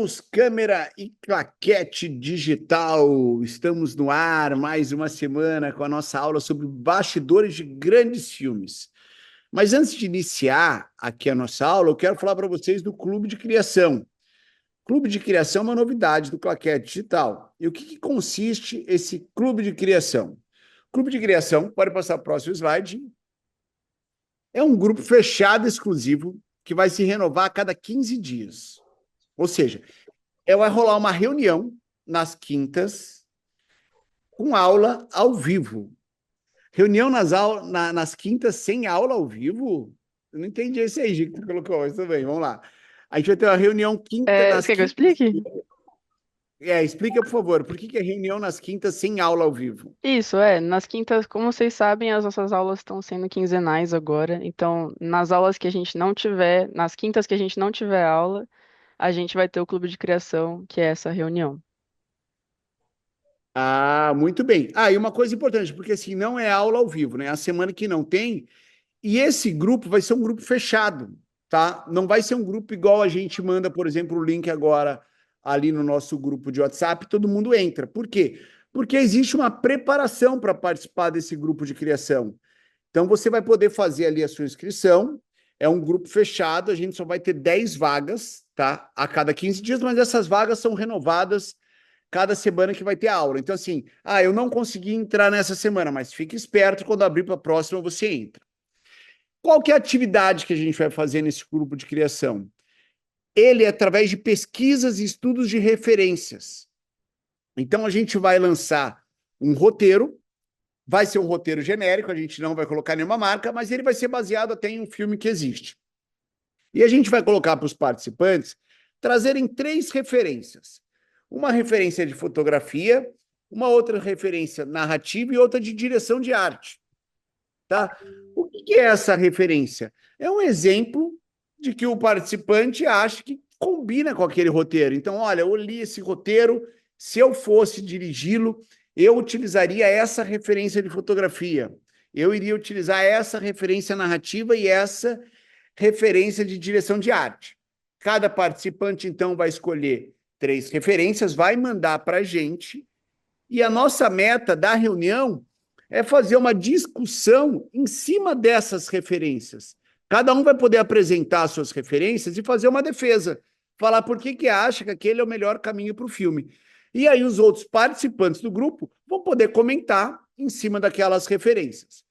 Luz, câmera e claquete digital. Estamos no ar mais uma semana com a nossa aula sobre bastidores de grandes filmes. Mas antes de iniciar aqui a nossa aula, eu quero falar para vocês do Clube de Criação. Clube de Criação é uma novidade do Claquete Digital. E o que consiste esse Clube de Criação? Clube de Criação, pode passar para o próximo slide, é um grupo fechado exclusivo que vai se renovar a cada 15 dias. Ou seja, vai rolar uma reunião nas quintas com aula ao vivo. Reunião nas quintas sem aula ao vivo? Eu não entendi esse aí, Gi, que tu colocou, mas tudo bem, vamos lá. A gente vai ter uma reunião Você nas quer que eu quintas. explique? Explica, por favor, por que é reunião nas quintas sem aula ao vivo? Isso, nas quintas, como vocês sabem, as nossas aulas estão sendo quinzenais agora. Então, nas aulas que a gente não tiver, nas quintas que a gente não tiver aula, a gente vai ter o clube de criação, que é essa reunião. Ah, muito bem. E uma coisa importante, porque assim, não é aula ao vivo, né? A semana que não tem, e esse grupo vai ser um grupo fechado, tá? Não vai ser um grupo igual a gente manda, por exemplo, o link agora ali no nosso grupo de WhatsApp, todo mundo entra. Por quê? Porque existe uma preparação para participar desse grupo de criação. Então você vai poder fazer ali a sua inscrição. É um grupo fechado, a gente só vai ter 10 vagas, tá? A cada 15 dias, mas essas vagas são renovadas cada semana que vai ter aula. Então, assim, eu não consegui entrar nessa semana, mas fique esperto, quando abrir para a próxima, você entra. Qual que é a atividade que a gente vai fazer nesse grupo de criação? Ele é através de pesquisas e estudos de referências. Então, a gente vai lançar um roteiro, vai ser um roteiro genérico, a gente não vai colocar nenhuma marca, mas ele vai ser baseado até em um filme que existe. E a gente vai colocar para os participantes trazerem 3 referências. Uma referência de fotografia, uma outra referência narrativa e outra de direção de arte. Tá? O que é essa referência? É um exemplo de que o participante acha que combina com aquele roteiro. Então, olha, eu li esse roteiro, se eu fosse dirigi-lo, eu utilizaria essa referência de fotografia. Eu iria utilizar essa referência narrativa e essa referência de direção de arte. Cada participante, então, vai escolher 3 referências, vai mandar para a gente, e a nossa meta da reunião é fazer uma discussão em cima dessas referências. Cada um vai poder apresentar suas referências e fazer uma defesa, falar por que acha que aquele é o melhor caminho para o filme. E aí os outros participantes do grupo vão poder comentar em cima daquelas referências.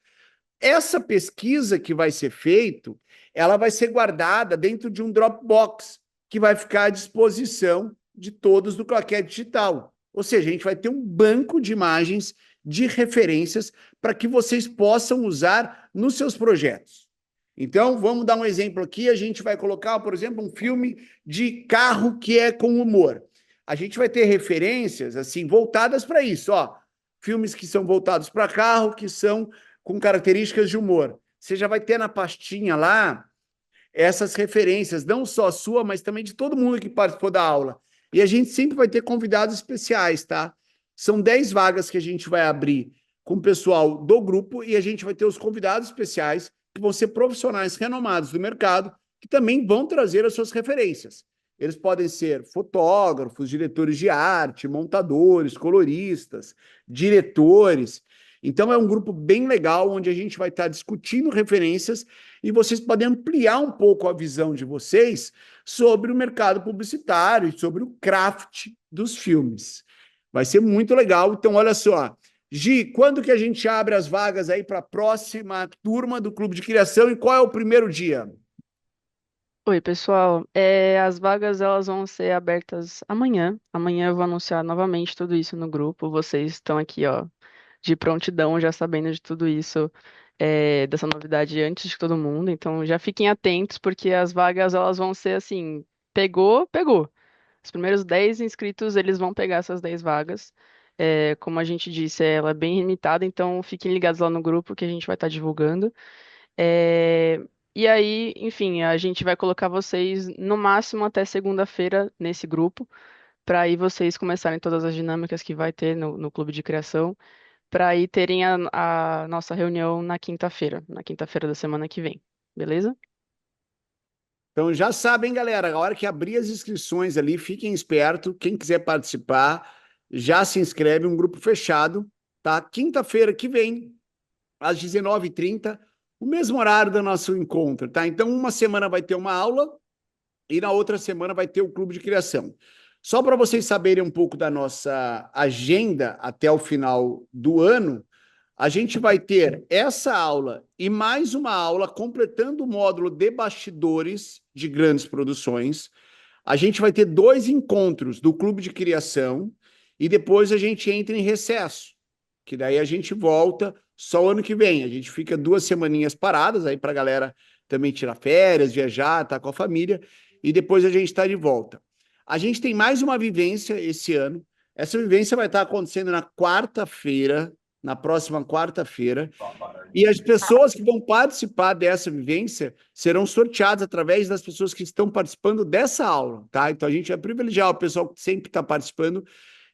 Essa pesquisa que vai ser feita, ela vai ser guardada dentro de um Dropbox, que vai ficar à disposição de todos do Claquete Digital. Ou seja, a gente vai ter um banco de imagens, de referências, para que vocês possam usar nos seus projetos. Então, vamos dar um exemplo aqui. A gente vai colocar, por exemplo, um filme de carro que é com humor. A gente vai ter referências assim voltadas para isso, ó. Filmes que são voltados para carro, que são com características de humor. Você já vai ter na pastinha lá essas referências, não só a sua, mas também de todo mundo que participou da aula. E a gente sempre vai ter convidados especiais, tá? São 10 vagas que a gente vai abrir com o pessoal do grupo e a gente vai ter os convidados especiais, que vão ser profissionais renomados do mercado, que também vão trazer as suas referências. Eles podem ser fotógrafos, diretores de arte, montadores, coloristas, diretores. Então, é um grupo bem legal, onde a gente vai estar discutindo referências e vocês podem ampliar um pouco a visão de vocês sobre o mercado publicitário e sobre o craft dos filmes. Vai ser muito legal. Então, olha só. Gi, quando que a gente abre as vagas aí para a próxima turma do Clube de Criação e qual é o primeiro dia? Oi, pessoal. As vagas elas vão ser abertas amanhã. Amanhã eu vou anunciar novamente tudo isso no grupo. Vocês estão aqui, ó, de prontidão, já sabendo de tudo isso, dessa novidade antes de todo mundo. Então já fiquem atentos, porque as vagas elas vão ser assim, pegou, pegou. Os primeiros 10 inscritos, eles vão pegar essas 10 vagas. Como a gente disse, ela é bem limitada, então fiquem ligados lá no grupo que a gente vai estar divulgando. É, E aí, enfim, a gente vai colocar vocês no máximo até segunda-feira nesse grupo, para aí vocês começarem todas as dinâmicas que vai ter no clube de criação, para aí terem a nossa reunião na quinta-feira da semana que vem. Beleza? Então já sabem, galera, a hora que abrir as inscrições ali, fiquem esperto. Quem quiser participar, já se inscreve, um grupo fechado, tá? Quinta-feira que vem, às 19h30, o mesmo horário do nosso encontro, tá? Então, uma semana vai ter uma aula e na outra semana vai ter o clube de criação. Só para vocês saberem um pouco da nossa agenda até o final do ano, a gente vai ter essa aula e mais uma aula completando o módulo de bastidores de grandes produções. A gente vai ter 2 encontros do clube de criação e depois a gente entra em recesso, que daí a gente volta só o ano que vem. A gente fica 2 semaninhas paradas aí para a galera também tirar férias, viajar, tá com a família, e depois a gente está de volta. A gente tem mais uma vivência esse ano. Essa vivência vai estar acontecendo na quarta-feira, na próxima quarta-feira, e as pessoas que vão participar dessa vivência serão sorteadas através das pessoas que estão participando dessa aula, tá? Então a gente vai privilegiar o pessoal que sempre está participando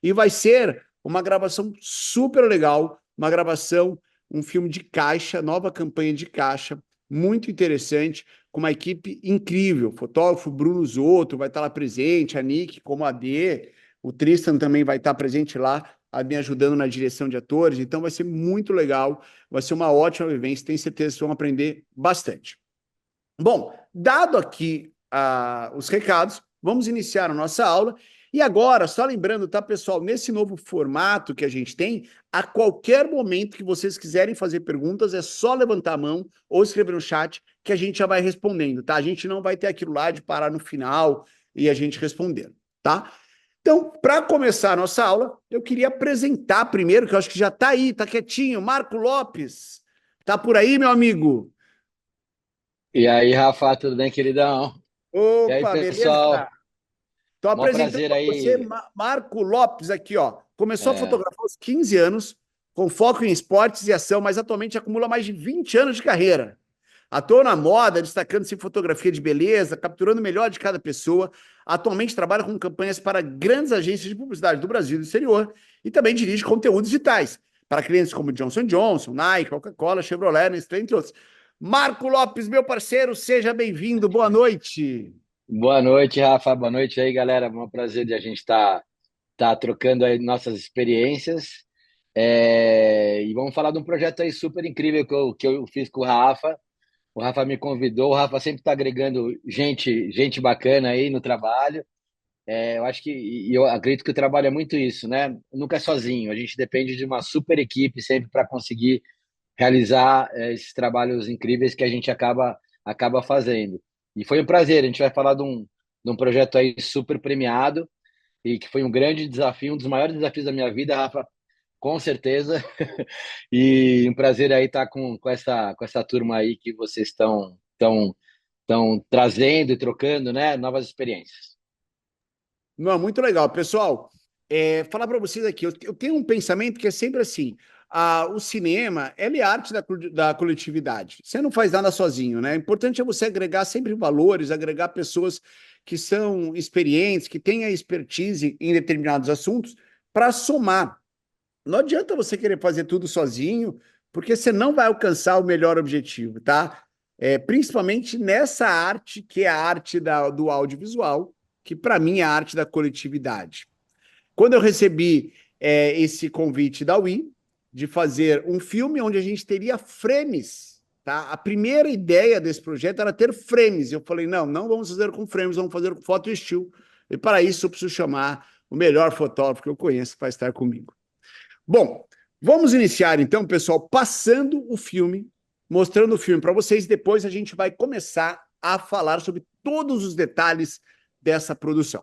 e vai ser uma gravação super legal, uma gravação, um filme de caixa, nova campanha de caixa, muito interessante, com uma equipe incrível, fotógrafo Bruno Zotto vai estar lá presente, a Nick como AD, o Tristan também vai estar presente lá, me ajudando na direção de atores, então vai ser muito legal, vai ser uma ótima vivência, tenho certeza que vocês vão aprender bastante. Bom, dado aqui os recados, vamos iniciar a nossa aula, e agora, só lembrando, tá, pessoal, nesse novo formato que a gente tem, a qualquer momento que vocês quiserem fazer perguntas, é só levantar a mão ou escrever no chat que a gente já vai respondendo, tá? A gente não vai ter aquilo lá de parar no final e a gente responder, tá? Então, para começar a nossa aula, eu queria apresentar primeiro, que eu acho que já está aí, está quietinho, Marco Lopes. Está por aí, meu amigo? E aí, Rafa, tudo bem, queridão? E aí, Opa, beleza? pessoal? Estou Mó apresentando prazer para você, aí. Marco Lopes, aqui, ó. Começou a É, fotografar aos 15 anos, com foco em esportes e ação, mas atualmente acumula mais de 20 anos de carreira. Atua na moda, destacando-se em fotografia de beleza, capturando o melhor de cada pessoa. Atualmente trabalha com campanhas para grandes agências de publicidade do Brasil e do exterior e também dirige conteúdos digitais para clientes como Johnson Johnson, Nike, Coca-Cola, Chevrolet, Nestlé, entre outros. Marco Lopes, meu parceiro, seja bem-vindo. Boa noite. boa noite, Rafa. Boa noite aí, galera. Mó prazer de a gente tá trocando aí nossas experiências. E vamos falar de um projeto aí super incrível que eu fiz com o Rafa. O Rafa me convidou. O Rafa sempre está agregando gente bacana aí no trabalho. Eu acho e eu acredito que o trabalho é muito isso, né? Nunca é sozinho. A gente depende de uma super equipe sempre para conseguir realizar esses trabalhos incríveis que a gente acaba fazendo. E foi um prazer. A gente vai falar de um projeto aí super premiado e que foi um grande desafio, um dos maiores desafios da minha vida, Rafa, com certeza. E um prazer aí estar com essa turma aí que vocês estão trazendo e trocando, né, novas experiências. Não, muito legal. Pessoal, falar para vocês aqui, eu tenho um pensamento que é sempre assim, o cinema, ele é arte da coletividade. Você não faz nada sozinho, né? O importante é você agregar sempre valores, agregar pessoas que são experientes, que têm a expertise em determinados assuntos, para somar. Não adianta você querer fazer tudo sozinho, porque você não vai alcançar o melhor objetivo, tá? Principalmente nessa arte, que é a arte do audiovisual, que para mim é a arte da coletividade. Quando eu recebi esse convite da Wii de fazer um filme onde a gente teria frames, tá? A primeira ideia desse projeto era ter frames. Eu falei, não vamos fazer com frames, vamos fazer com foto estilo. E para isso eu preciso chamar o melhor fotógrafo que eu conheço para estar comigo. Bom, vamos iniciar então, pessoal, passando o filme, mostrando o filme para vocês, e depois a gente vai começar a falar sobre todos os detalhes dessa produção.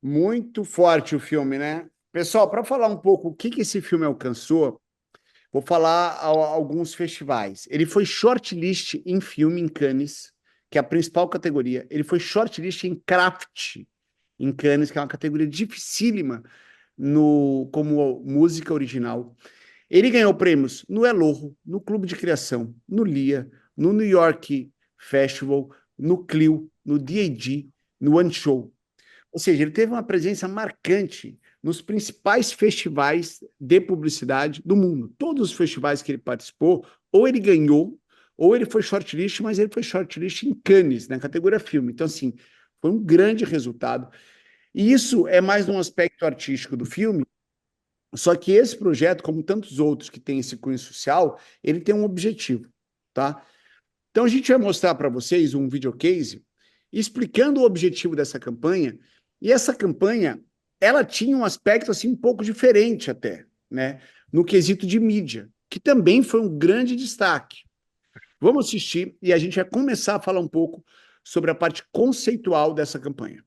Muito forte o filme, né? Pessoal, para falar um pouco o que esse filme alcançou, vou falar alguns festivais. Ele foi shortlist em filme em Cannes, que é a principal categoria. Ele foi shortlist em Craft em Cannes, que é uma categoria dificílima como música original. Ele ganhou prêmios no Elorro, no Clube de Criação, no LIA, no New York Festival, no Clio, no DAG, no One Show. Ou seja, ele teve uma presença marcante nos principais festivais de publicidade do mundo. Todos os festivais que ele participou, ou ele ganhou, ou ele foi shortlist, mas ele foi shortlist em Cannes, na categoria filme. Então, assim, foi um grande resultado. E isso é mais um aspecto artístico do filme, só que esse projeto, como tantos outros que têm esse cunho social, ele tem um objetivo, tá? Então, a gente vai mostrar para vocês um videocase explicando o objetivo dessa campanha. E essa campanha, ela tinha um aspecto assim um pouco diferente até, né? No quesito de mídia, que também foi um grande destaque. Vamos assistir e a gente vai começar a falar um pouco sobre a parte conceitual dessa campanha.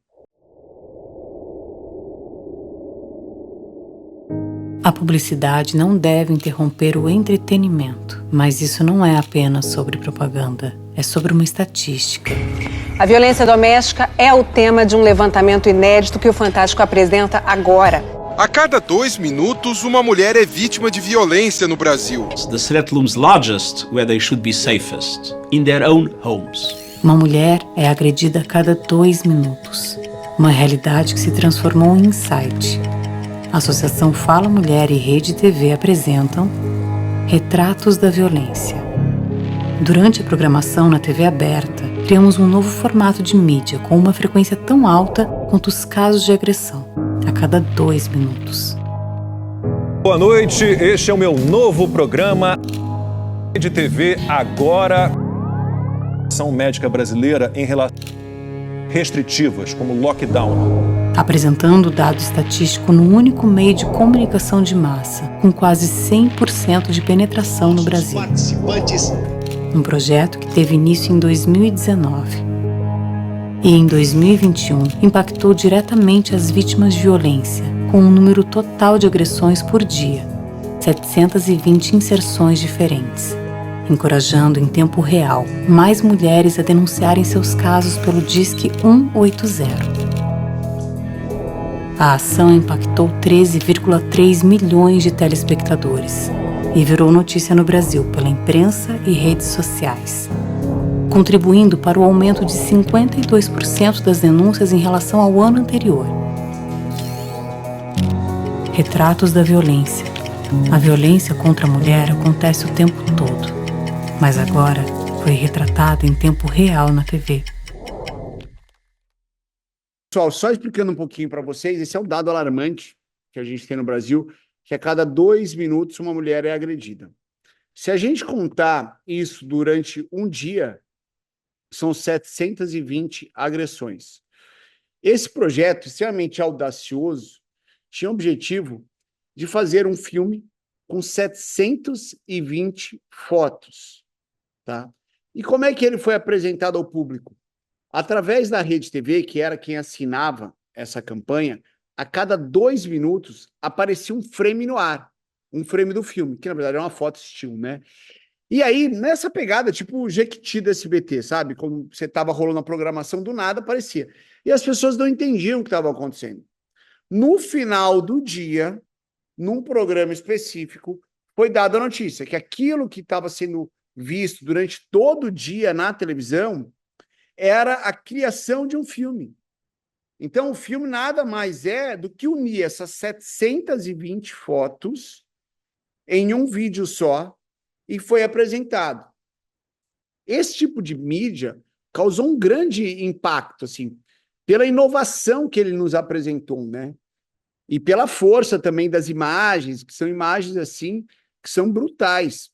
A publicidade não deve interromper o entretenimento, mas isso não é apenas sobre propaganda, é sobre uma estatística. A violência doméstica é o tema de um levantamento inédito que o Fantástico apresenta agora. A cada 2 minutos, uma mulher é vítima de violência no Brasil. The threat looms largest where they should be safest, in their own homes. Uma mulher é agredida a cada 2 minutos. Uma realidade que se transformou em insight. A Associação Fala Mulher e Rede TV apresentam Retratos da Violência. Durante a programação na TV aberta, criamos um novo formato de mídia com uma frequência tão alta quanto os casos de agressão, a cada 2 minutos. Boa noite, este é o meu novo programa de TV Agora. Ação médica brasileira em relação restritivas, como lockdown. Apresentando o dado estatístico no único meio de comunicação de massa, com quase 100% de penetração no Brasil. Um projeto que teve início em 2019. E em 2021 impactou diretamente as vítimas de violência, com um número total de agressões por dia, 720 inserções diferentes, encorajando em tempo real mais mulheres a denunciarem seus casos pelo Disque 180. A ação impactou 13,3 milhões de telespectadores e virou notícia no Brasil pela imprensa e redes sociais, contribuindo para o aumento de 52% das denúncias em relação ao ano anterior. Retratos da violência. A violência contra a mulher acontece o tempo todo, mas agora foi retratada em tempo real na TV. Pessoal, só explicando um pouquinho para vocês, esse é um dado alarmante que a gente tem no Brasil, que a cada 2 minutos uma mulher é agredida. Se a gente contar isso durante um dia, são 720 agressões. Esse projeto, extremamente audacioso, tinha o objetivo de fazer um filme com 720 fotos, tá? E como é que ele foi apresentado ao público? Através da Rede TV, que era quem assinava essa campanha, a cada 2 minutos aparecia um frame no ar, um frame do filme, que na verdade é uma foto still, né? E aí, nessa pegada, tipo o Jequiti do SBT, sabe? Como você estava rolando a programação, do nada aparecia. E as pessoas não entendiam o que estava acontecendo. No final do dia, num programa específico, foi dada a notícia que aquilo que estava sendo visto durante todo o dia na televisão era a criação de um filme. Então, o filme nada mais é do que unir essas 720 fotos em um vídeo só e foi apresentado. Esse tipo de mídia causou um grande impacto, assim, pela inovação que ele nos apresentou, né? E pela força também das imagens, que são imagens, assim, que são brutais.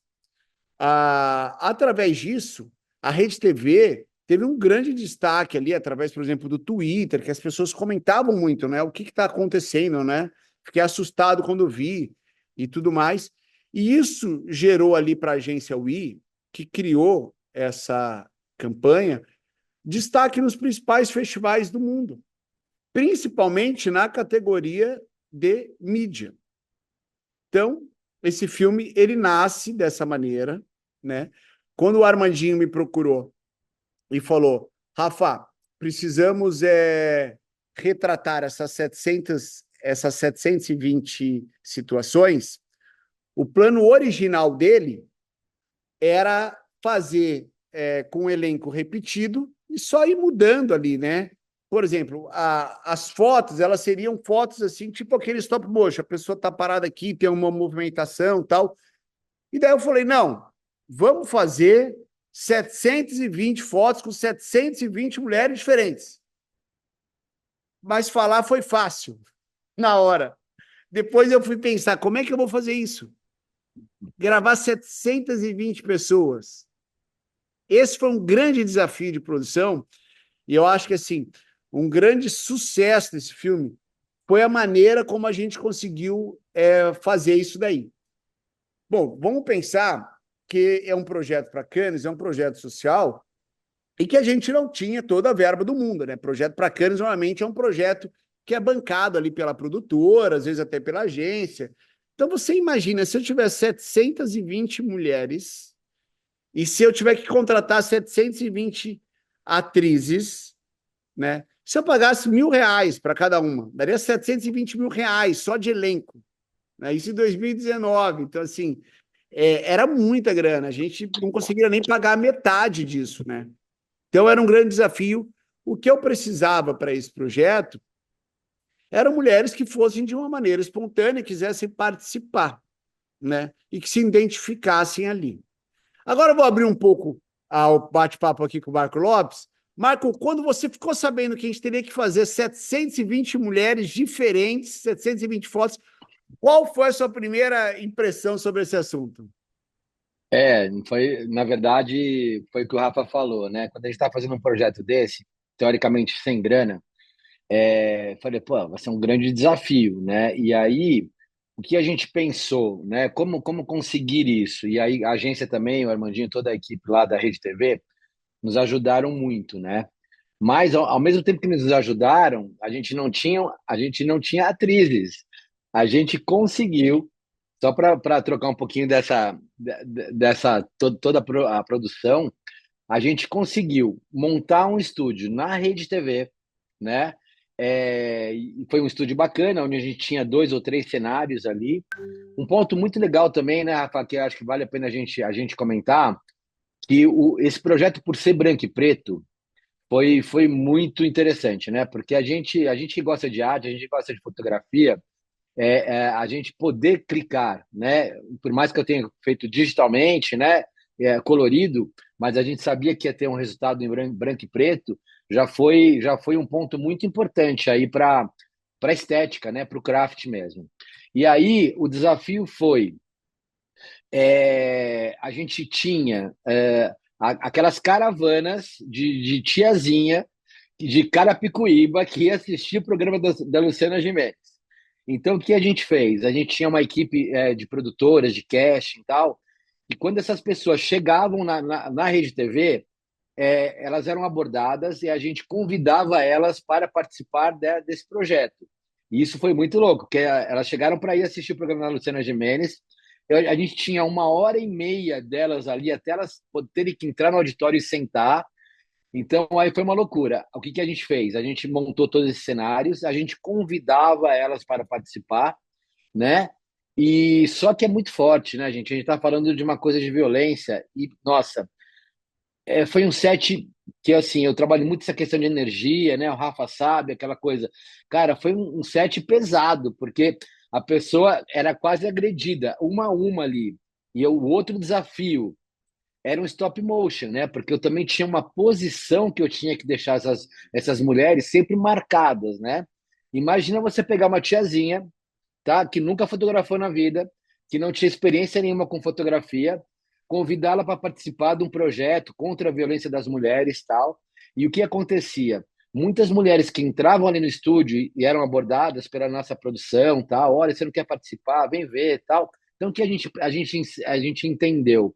Através disso, a Rede TV teve um grande destaque ali, através, por exemplo, do Twitter, que as pessoas comentavam muito, né? O que está acontecendo, né? Fiquei assustado quando vi e tudo mais. E isso gerou ali para a agência WE, que criou essa campanha, destaque nos principais festivais do mundo. principalmente na categoria de mídia. Então, esse filme, ele nasce dessa maneira, né? Quando o Armandinho me procurou e falou, Rafa, precisamos retratar essas 720 situações, o plano original dele era fazer com um elenco repetido e só ir mudando ali, né? Por exemplo, as fotos, elas seriam fotos assim, tipo aquele stop motion, a pessoa está parada aqui, tem uma movimentação e tal. E daí eu falei, não, vamos fazer 720 fotos com 720 mulheres diferentes. Mas falar foi fácil, na hora. Depois eu fui pensar, como é que eu vou fazer isso? Gravar 720 pessoas. Esse foi um grande desafio de produção, e eu acho que, assim, um grande sucesso desse filme foi a maneira como a gente conseguiu fazer isso daí. Bom, vamos pensar que é um projeto para Cannes, é um projeto social, e que a gente não tinha toda a verba do mundo, né? Projeto para Cannes, normalmente, é um projeto que é bancado ali pela produtora, às vezes até pela agência. Então, você imagina, se eu tiver 720 mulheres, e se eu tiver que contratar 720 atrizes, né? Se eu pagasse R$ 1.000 para cada uma, daria R$ 720 mil só de elenco, né? Isso em 2019. Então, assim, era muita grana. A gente não conseguiria nem pagar a metade disso, né? Então, era um grande desafio. O que eu precisava para esse projeto eram mulheres que fossem de uma maneira espontânea, quisessem participar, né? E que se identificassem ali. Agora eu vou abrir um pouco o bate-papo aqui com o Marco Lopes. Marco, quando você ficou sabendo que a gente teria que fazer 720 mulheres diferentes, 720 fotos, qual foi a sua primeira impressão sobre esse assunto? Na verdade, foi o que o Rafa falou, né? Quando a gente está fazendo um projeto desse, teoricamente sem grana, falei, pô, vai ser um grande desafio, né? E aí, o que a gente pensou, né? Como conseguir isso? E aí, a agência também, o Armandinho, toda a equipe lá da Rede TV, nos ajudaram muito, né? Mas, ao mesmo tempo que nos ajudaram, a gente não tinha atrizes. A gente conseguiu, só para trocar um pouquinho toda a produção, a gente conseguiu montar um estúdio na Rede TV, né? E foi um estúdio bacana, onde a gente tinha 2 ou 3 cenários ali. Um ponto muito legal também, né, Rafa, que eu acho que vale a pena a gente comentar, que esse projeto, por ser branco e preto, foi muito interessante, né? Porque a gente que gosta de arte, a gente gosta de fotografia, a gente poder clicar, né? Por mais que eu tenha feito digitalmente, né? Colorido, mas a gente sabia que ia ter um resultado em branco e preto, já foi um ponto muito importante aí para a estética, né? Para o craft mesmo. E aí o desafio foi a gente tinha aquelas caravanas de tiazinha de Carapicuíba que ia assistir o programa da Luciana Gimenez. Então, o que a gente fez? A gente tinha uma equipe de produtoras, de casting e tal, e quando essas pessoas chegavam na Rede TV, elas eram abordadas e a gente convidava elas para participar desse projeto. E isso foi muito louco, porque elas chegaram para ir assistir o programa da Luciana Gimenez. A gente tinha 1h30 delas ali, até elas terem que entrar no auditório e sentar. Então, aí foi uma loucura. O que a gente fez? A gente montou todos esses cenários, a gente convidava elas para participar, né? E só que é muito forte, né, gente? A gente está falando de uma coisa de violência e, nossa, foi um set que, assim, eu trabalho muito essa questão de energia, né? O Rafa sabe, aquela coisa. Cara, foi um set pesado, porque a pessoa era quase agredida, uma a uma ali. E o outro desafio era um stop motion, né? Porque eu também tinha uma posição que eu tinha que deixar essas mulheres sempre marcadas, né? Imagina você pegar uma tiazinha, tá? Que nunca fotografou na vida, que não tinha experiência nenhuma com fotografia, convidá-la para participar de um projeto contra a violência das mulheres, tal. E o que acontecia? Muitas mulheres que entravam ali no estúdio e eram abordadas pela nossa produção, tal. Olha, você não quer participar? Vem ver, tal. Então, o que a gente entendeu?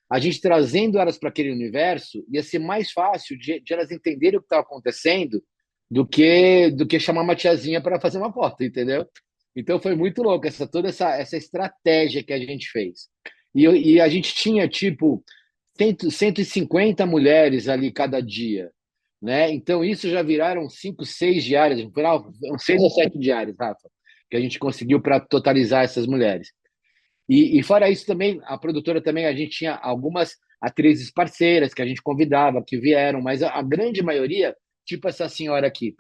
A gente trazendo elas para aquele universo ia ser mais fácil de elas entenderem o que estava acontecendo do que chamar uma tiazinha para fazer uma foto, entendeu? Então foi muito louco toda essa estratégia que a gente fez. E a gente tinha, tipo, 150 mulheres ali cada dia, né? Então isso já viraram 5, 6 diárias, no final, 6 ou 7 diárias, Rafa, que a gente conseguiu para totalizar essas mulheres. E fora isso também, a produtora também, a gente tinha algumas atrizes parceiras que a gente convidava, que vieram, mas a grande maioria, tipo essa senhora aqui,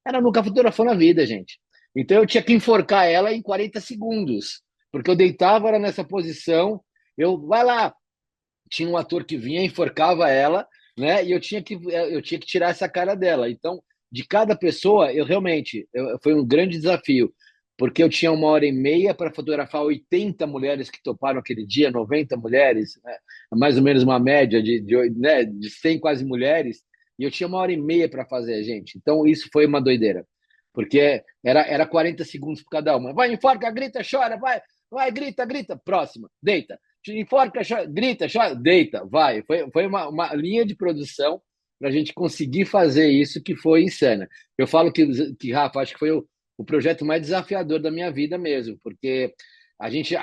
ela nunca fotografou na vida, gente. Então eu tinha que enforcar ela em 40 segundos, porque eu deitava ela nessa posição, vai lá, tinha um ator que vinha, enforcava ela, né? E eu tinha que tirar essa cara dela. Então, de cada pessoa, foi um grande desafio, porque eu tinha 1h30 para fotografar 80 mulheres que toparam aquele dia, 90 mulheres, né? Mais ou menos uma média de 100 quase mulheres, e eu tinha 1h30 para fazer, gente. Então, isso foi uma doideira, porque era 40 segundos por cada uma. Vai, enforca, grita, chora, vai, grita, grita, próxima, deita. Enforca, chora, grita, chora, deita, vai. Foi uma linha de produção para a gente conseguir fazer isso que foi insana. Eu falo que Rafa, acho que foi o projeto mais desafiador da minha vida mesmo, porque a gente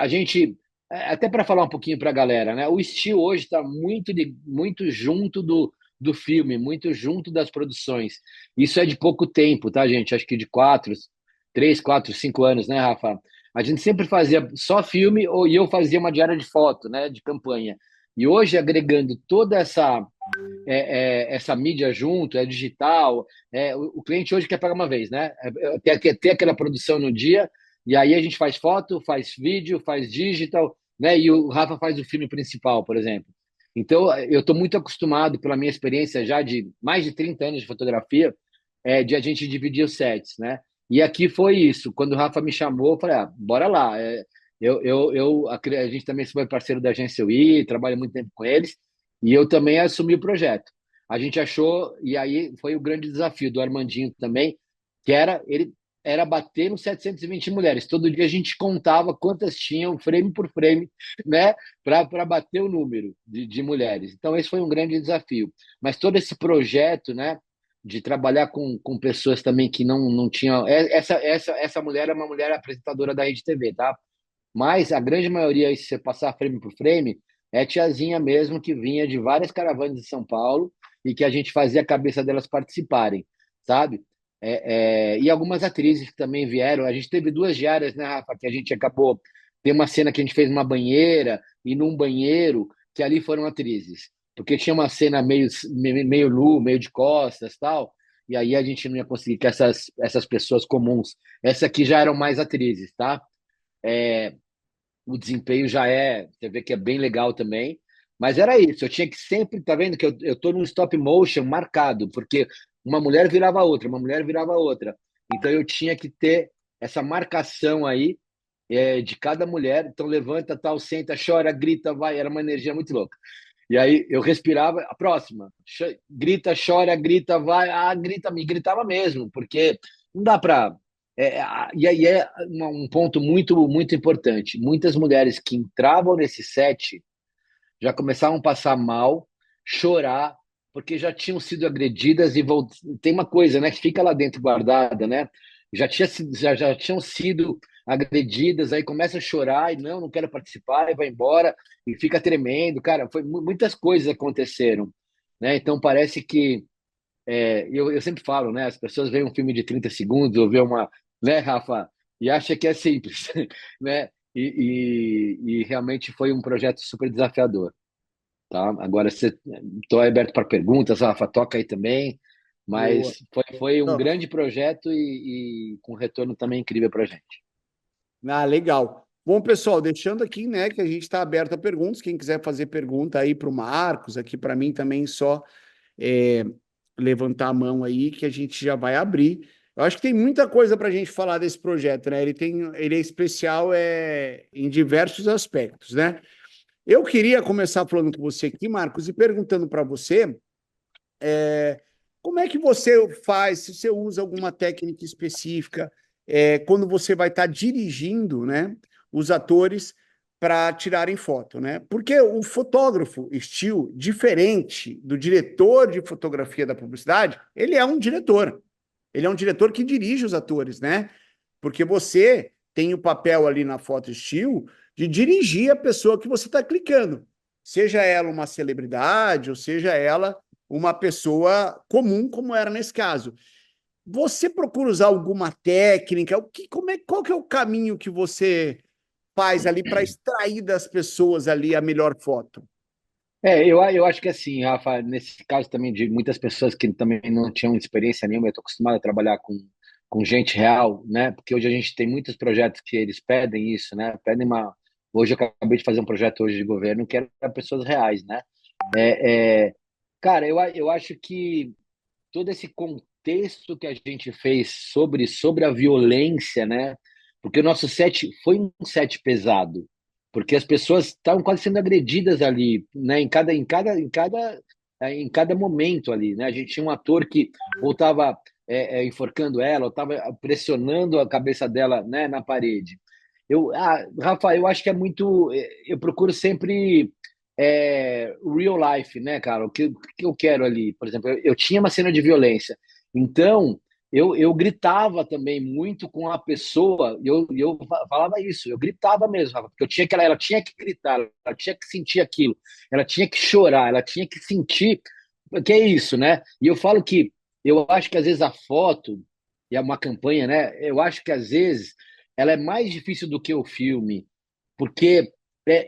até para falar um pouquinho para a galera, né? O Steel hoje está muito junto do filme, muito junto das produções. Isso é de pouco tempo, tá, gente? Acho que de 3, 4, 5 anos, né, Rafa? A gente sempre fazia só filme e eu fazia uma diária de foto, né, de campanha. E hoje, agregando toda essa mídia junto, é digital, o cliente hoje quer pagar uma vez, né? Quer ter aquela produção no dia, e aí a gente faz foto, faz vídeo, faz digital, né? E o Rafa faz o filme principal, por exemplo. Então, eu estou muito acostumado, pela minha experiência já de mais de 30 anos de fotografia, de a gente dividir os sets, né? E aqui foi isso. Quando o Rafa me chamou, eu falei, bora lá. A gente também foi parceiro da agência UI, trabalho muito tempo com eles, e eu também assumi o projeto. A gente achou, e aí foi o grande desafio do Armandinho também, ele era bater nos 720 mulheres. Todo dia a gente contava quantas tinham, frame por frame, né, para bater o número de mulheres. Então, esse foi um grande desafio. Mas todo esse projeto, né, de trabalhar com pessoas também que não tinham. Essa mulher é uma mulher apresentadora da Rede TV, tá? Mas a grande maioria, se você passar frame por frame, é tiazinha mesmo que vinha de várias caravanas de São Paulo e que a gente fazia a cabeça delas participarem, sabe? E algumas atrizes que também vieram. A gente teve 2 diárias, né, Rafa? Que a gente acabou. Tem uma cena que a gente fez numa banheira e num banheiro, que ali foram atrizes. Porque tinha uma cena meio nu, meio de costas tal. E aí a gente não ia conseguir que essas pessoas comuns. Essa aqui já eram mais atrizes, tá? O desempenho você vê que é bem legal também, mas era isso, eu tinha que sempre, tá vendo que eu tô num stop motion marcado, porque uma mulher virava outra, uma mulher virava outra, então eu tinha que ter essa marcação aí de cada mulher, então levanta, tal, senta, chora, grita, vai, era uma energia muito louca. E aí eu respirava, a próxima, grita, chora, grita, vai, grita, me gritava mesmo, porque não dá para e aí um ponto muito, muito importante. Muitas mulheres que entravam nesse set já começavam a passar mal, chorar, porque já tinham sido agredidas e tem uma coisa, né, que fica lá dentro guardada, né? Já tinham sido agredidas, aí começa a chorar e não quero participar, e vai embora e fica tremendo. Cara, muitas coisas aconteceram, né? Então parece que eu sempre falo, né? As pessoas veem um filme de 30 segundos ou vê né, Rafa? E acha que é simples, né? E realmente foi um projeto super desafiador, tá? Agora, estou aberto para perguntas, Rafa, toca aí também, mas foi um grande projeto e com retorno também incrível para a gente. Legal. Bom, pessoal, deixando aqui, né, que a gente está aberto a perguntas. Quem quiser fazer pergunta aí para o Marcos, aqui para mim também, só levantar a mão aí que a gente já vai abrir. Eu acho que tem muita coisa para a gente falar desse projeto, né? Ele é especial em diversos aspectos, né? Eu queria começar falando com você aqui, Marcos, e perguntando para você como é que você faz, se você usa alguma técnica específica, quando você vai estar dirigindo, né, os atores para tirarem foto, né? Porque o fotógrafo still, diferente do diretor de fotografia da publicidade, ele é um diretor, Ele é um diretor que dirige os atores, né? Porque você tem o papel ali na foto estilo de dirigir a pessoa que você está clicando. Seja ela uma celebridade, ou seja ela uma pessoa comum, como era nesse caso. Você procura usar alguma técnica? Qual que é o caminho que você faz ali para extrair das pessoas ali a melhor foto? Eu acho que assim, Rafa, nesse caso também de muitas pessoas que também não tinham experiência nenhuma, eu estou acostumado a trabalhar com gente real, né? Porque hoje a gente tem muitos projetos que eles pedem isso, né? Pedem uma. Hoje eu acabei de fazer um projeto hoje de governo que era para pessoas reais, né? Cara, eu acho que todo esse contexto que a gente fez sobre a violência, né? Porque o nosso set foi um set pesado, porque as pessoas estavam quase sendo agredidas ali, né? Em cada momento ali, né? A gente tinha um ator que ou estava enforcando ela, ou estava pressionando a cabeça dela, né, na parede. Rafa, eu acho que é muito. Eu procuro sempre real life, né, cara? O que eu quero ali, por exemplo, eu tinha uma cena de violência, então eu gritava também muito com a pessoa, eu falava isso, eu gritava mesmo, Rafa, porque ela tinha que gritar, ela tinha que sentir aquilo, ela tinha que chorar, ela tinha que sentir, que é isso, né? E eu falo que eu acho que às vezes a foto, e é uma campanha, né? Eu acho que às vezes ela é mais difícil do que o filme, porque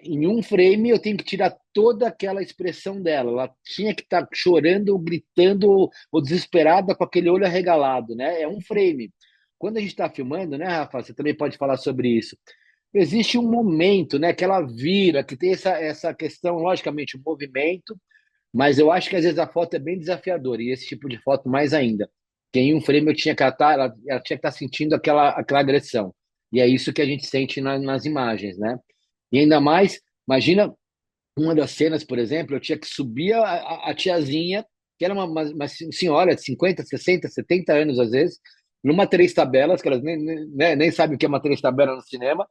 em um frame eu tenho que tirar toda aquela expressão dela. Ela tinha que estar chorando, ou gritando, ou desesperada com aquele olho arregalado, né? É um frame. Quando a gente está filmando, né, Rafa? Você também pode falar sobre isso. Existe um momento, né, que ela vira, que tem essa questão, logicamente, o movimento, mas eu acho que às vezes a foto é bem desafiadora, e esse tipo de foto mais ainda. Que em um frame eu tinha que ela tinha que estar sentindo aquela agressão. E é isso que a gente sente nas imagens, né? E ainda mais, imagina uma das cenas, por exemplo, eu tinha que subir a tiazinha, que era uma senhora de 50, 60, 70 anos às vezes, numa três tabelas, que elas nem sabem o que é uma três tabela no cinema,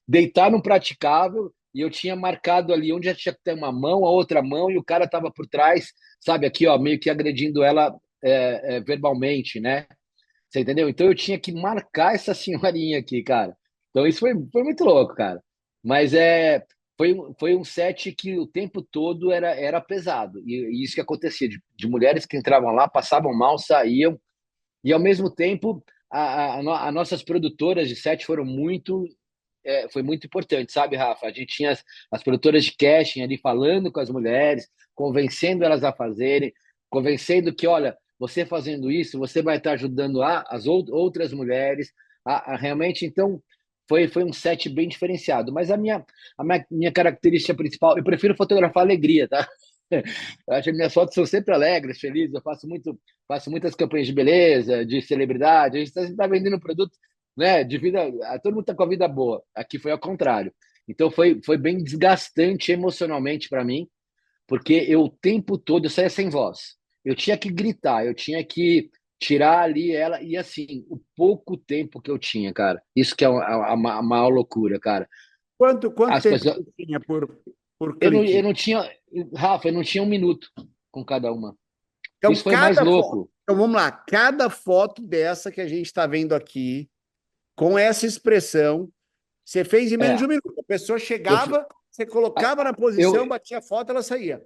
deitar num praticável, e eu tinha marcado ali onde já tinha que ter uma mão, a outra mão, e o cara estava por trás, sabe, aqui, ó, meio que agredindo ela verbalmente, né? Você entendeu? Então eu tinha que marcar essa senhorinha aqui, cara. Então isso foi muito louco, cara. Mas foi um set que o tempo todo era pesado. E isso que acontecia, de mulheres que entravam lá, passavam mal, saíam. E ao mesmo tempo, as nossas produtoras de set foi muito importante, sabe, Rafa? A gente tinha as produtoras de casting ali falando com as mulheres, convencendo elas a fazerem, convencendo que, olha, você fazendo isso, você vai estar ajudando as outras mulheres realmente. Então, foi um set bem diferenciado. Mas a minha característica principal, eu prefiro fotografar alegria, tá? Eu acho que minhas fotos são sempre alegres, felizes. Eu faço muitas campanhas de beleza, de celebridade. A gente está vendendo produto, né, de vida. Todo mundo está com a vida boa. Aqui foi ao contrário. Então foi bem desgastante emocionalmente para mim, porque o tempo todo eu saía sem voz. Eu tinha que gritar, eu tinha que tirar ali ela, e assim, o pouco tempo que eu tinha, cara. Isso que é a maior loucura, cara. Quanto As tempo pessoas, você tinha por eu clique? não tinha, Rafa, eu não tinha um minuto com cada uma. Então, Isso foi mais louco. então, vamos lá, cada foto dessa que a gente está vendo aqui, com essa expressão, você fez em menos de É, um minuto. A pessoa eu, fi- chegava, você colocava na eu, posição, batia a foto, ela saía.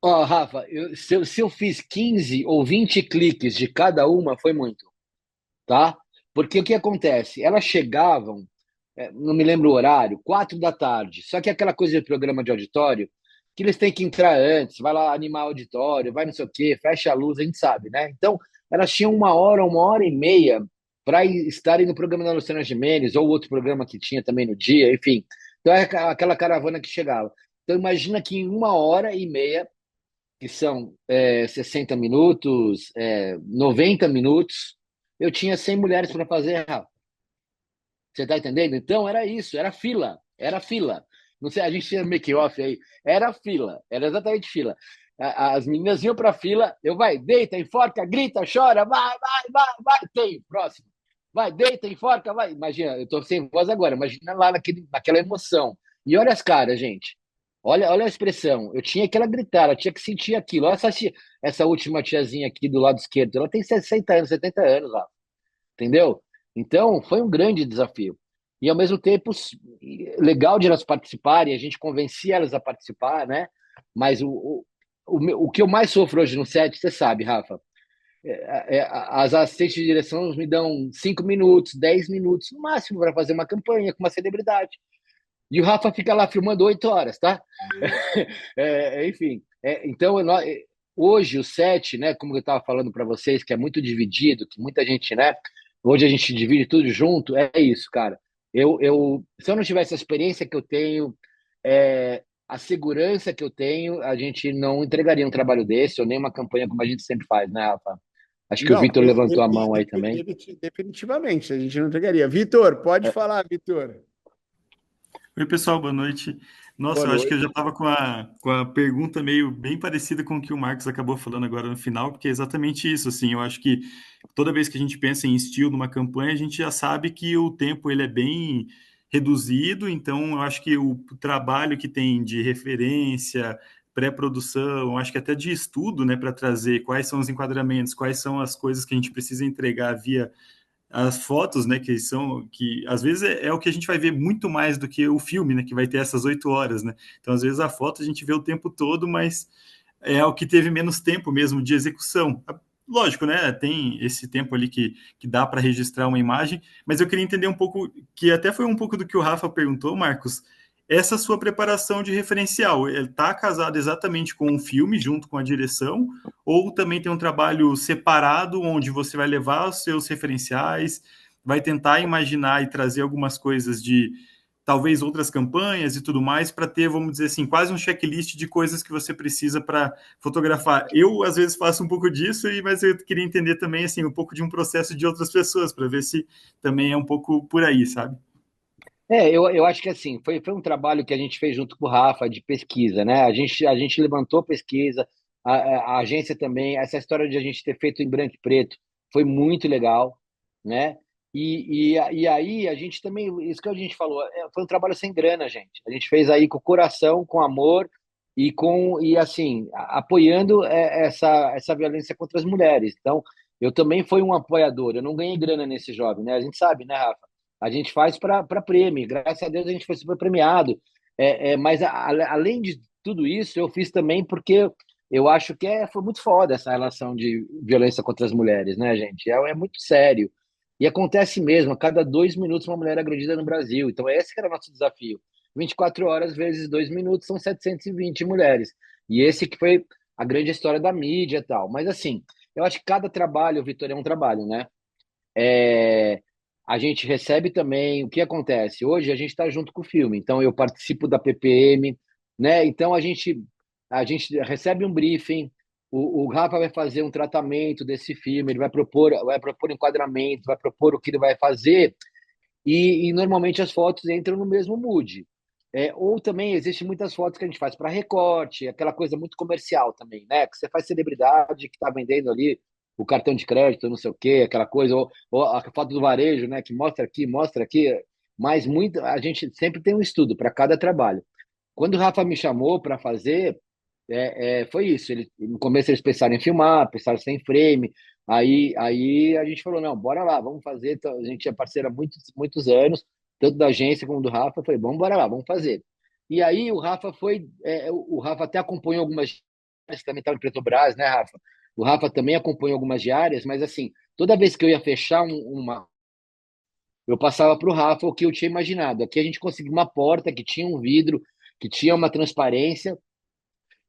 ó, Rafa, se eu fiz 15 ou 20 cliques de cada uma, foi muito, tá? Porque o que acontece? Elas chegavam, não me lembro o horário, 4 da tarde. Só que é aquela coisa de programa de auditório, que eles têm que entrar antes, vai lá animar o auditório, vai não sei o quê, fecha a luz, a gente sabe, né? Então, elas tinham uma hora e meia para estarem no programa da Luciana Gimenez, ou outro programa que tinha também no dia, enfim. Então, é aquela caravana que chegava. Então, imagina que em uma hora e meia, que são 60 minutos, 90 minutos, eu tinha 100 mulheres para fazer, Rafa. Você está entendendo? Então era isso, era fila, era fila. Não sei, a gente tinha make-off aí, era fila, era exatamente fila. As meninas iam para fila, deita, enforca, grita, chora, vai, tem, próximo. Vai, deita, enforca, vai. Imagina, eu estou sem voz agora, imagina lá naquela emoção. E olha as caras, gente. Olha a expressão. Eu tinha que ela gritar, ela tinha que sentir aquilo. Olha essa última tiazinha aqui do lado esquerdo. Ela tem 60 anos, 70 anos lá. entendeu? Então, foi um grande desafio. E, ao mesmo tempo, legal de elas participarem, a gente convencia elas a participar, né? Mas o que eu mais sofro hoje no set, você sabe, Rafa, as assistentes de direção me dão 5 minutos, 10 minutos no máximo para fazer uma campanha com uma celebridade. E o Rafa fica lá filmando 8 horas, tá? Enfim, então hoje o set, né, como eu estava falando para vocês, que é muito dividido, que muita gente, né? Hoje a gente divide tudo junto, é isso, cara. Se eu não tivesse a experiência que eu tenho, a segurança que eu tenho, a gente não entregaria um trabalho desse ou nem uma campanha como a gente sempre faz, né, Rafa? Acho que o Não, Vitor levantou a mão aí também. definitivamente, a gente não entregaria. Vitor, pode falar, Vitor. Oi, pessoal, boa noite. Nossa, Boa eu acho que eu noite. já estava com a pergunta meio bem parecida com o que o Marcos acabou falando agora no final, porque é exatamente isso, assim, eu acho que toda vez que a gente pensa em estilo numa campanha, a gente já sabe que o tempo ele é bem reduzido, então eu acho que o trabalho que tem de referência, pré-produção, acho que até de estudo, né, para trazer quais são os enquadramentos, quais são as coisas que a gente precisa entregar via as fotos, né, que às vezes é o que a gente vai ver muito mais do que o filme, né, que vai ter essas 8 horas, né? Então, às vezes a foto a gente vê o tempo todo, mas é o que teve menos tempo mesmo de execução. Lógico, né? Tem esse tempo ali que dá para registrar uma imagem, mas eu queria entender um pouco, que até foi um pouco do que o Rafa perguntou, Marcos, essa sua preparação de referencial, ele está casado exatamente com o filme, junto com a direção, ou também tem um trabalho separado, onde você vai levar os seus referenciais, vai tentar imaginar e trazer algumas coisas de talvez outras campanhas e tudo mais, para ter, vamos dizer assim, quase um checklist de coisas que você precisa para fotografar. Eu, às vezes, faço um pouco disso, mas eu queria entender também, assim, um pouco de um processo de outras pessoas, para ver se também é um pouco por aí, sabe? Eu acho que assim, foi um trabalho que a gente fez junto com o Rafa de pesquisa, né? A gente levantou pesquisa, a agência também, essa história de a gente ter feito em branco e preto foi muito legal, né? E aí a gente também, isso que a gente falou, foi um trabalho sem grana, gente. A gente fez aí com o coração, com amor e assim, apoiando essa violência contra as mulheres. Então, eu também fui um apoiador, eu não ganhei grana nesse jovem, né? A gente sabe, né, Rafa? A gente faz para prêmio, graças a Deus a gente foi super premiado. Mas além de tudo isso, eu fiz também porque eu acho que foi muito foda essa relação de violência contra as mulheres, né, gente? É muito sério. E acontece mesmo, a cada 2 minutos uma mulher é agredida no Brasil. Então esse que era o nosso desafio. 24 horas vezes 2 minutos são 720 mulheres. E esse que foi a grande história da mídia e tal. Mas assim, eu acho que cada trabalho, Vitor, é um trabalho, né? A gente recebe também. O que acontece? Hoje a gente está junto com o filme, então eu participo da PPM, né? Então a gente recebe um briefing. O Rafa vai fazer um tratamento desse filme, ele vai propor enquadramento, vai propor o que ele vai fazer, e normalmente as fotos entram no mesmo mood. Ou também existem muitas fotos que a gente faz para recorte, aquela coisa muito comercial também, né? Que você faz celebridade que está vendendo ali o cartão de crédito, não sei o quê, aquela coisa, ou a foto do varejo, né? Que mostra aqui, mostra aqui. Mas a gente sempre tem um estudo para cada trabalho. Quando o Rafa me chamou para fazer, foi isso. No começo eles pensaram em filmar, pensaram sem frame. Aí a gente falou, não, bora lá, vamos fazer. Então, a gente é parceira há muitos, muitos anos, tanto da agência como do Rafa. Eu falei, vamos, bora lá, vamos fazer. E aí o Rafa o Rafa até acompanhou algumas, também estava em Petrobras, né, Rafa? O Rafa também acompanhou algumas diárias, mas assim, toda vez que eu ia fechar eu passava para o Rafa o que eu tinha imaginado. Aqui a gente conseguiu uma porta que tinha um vidro, que tinha uma transparência,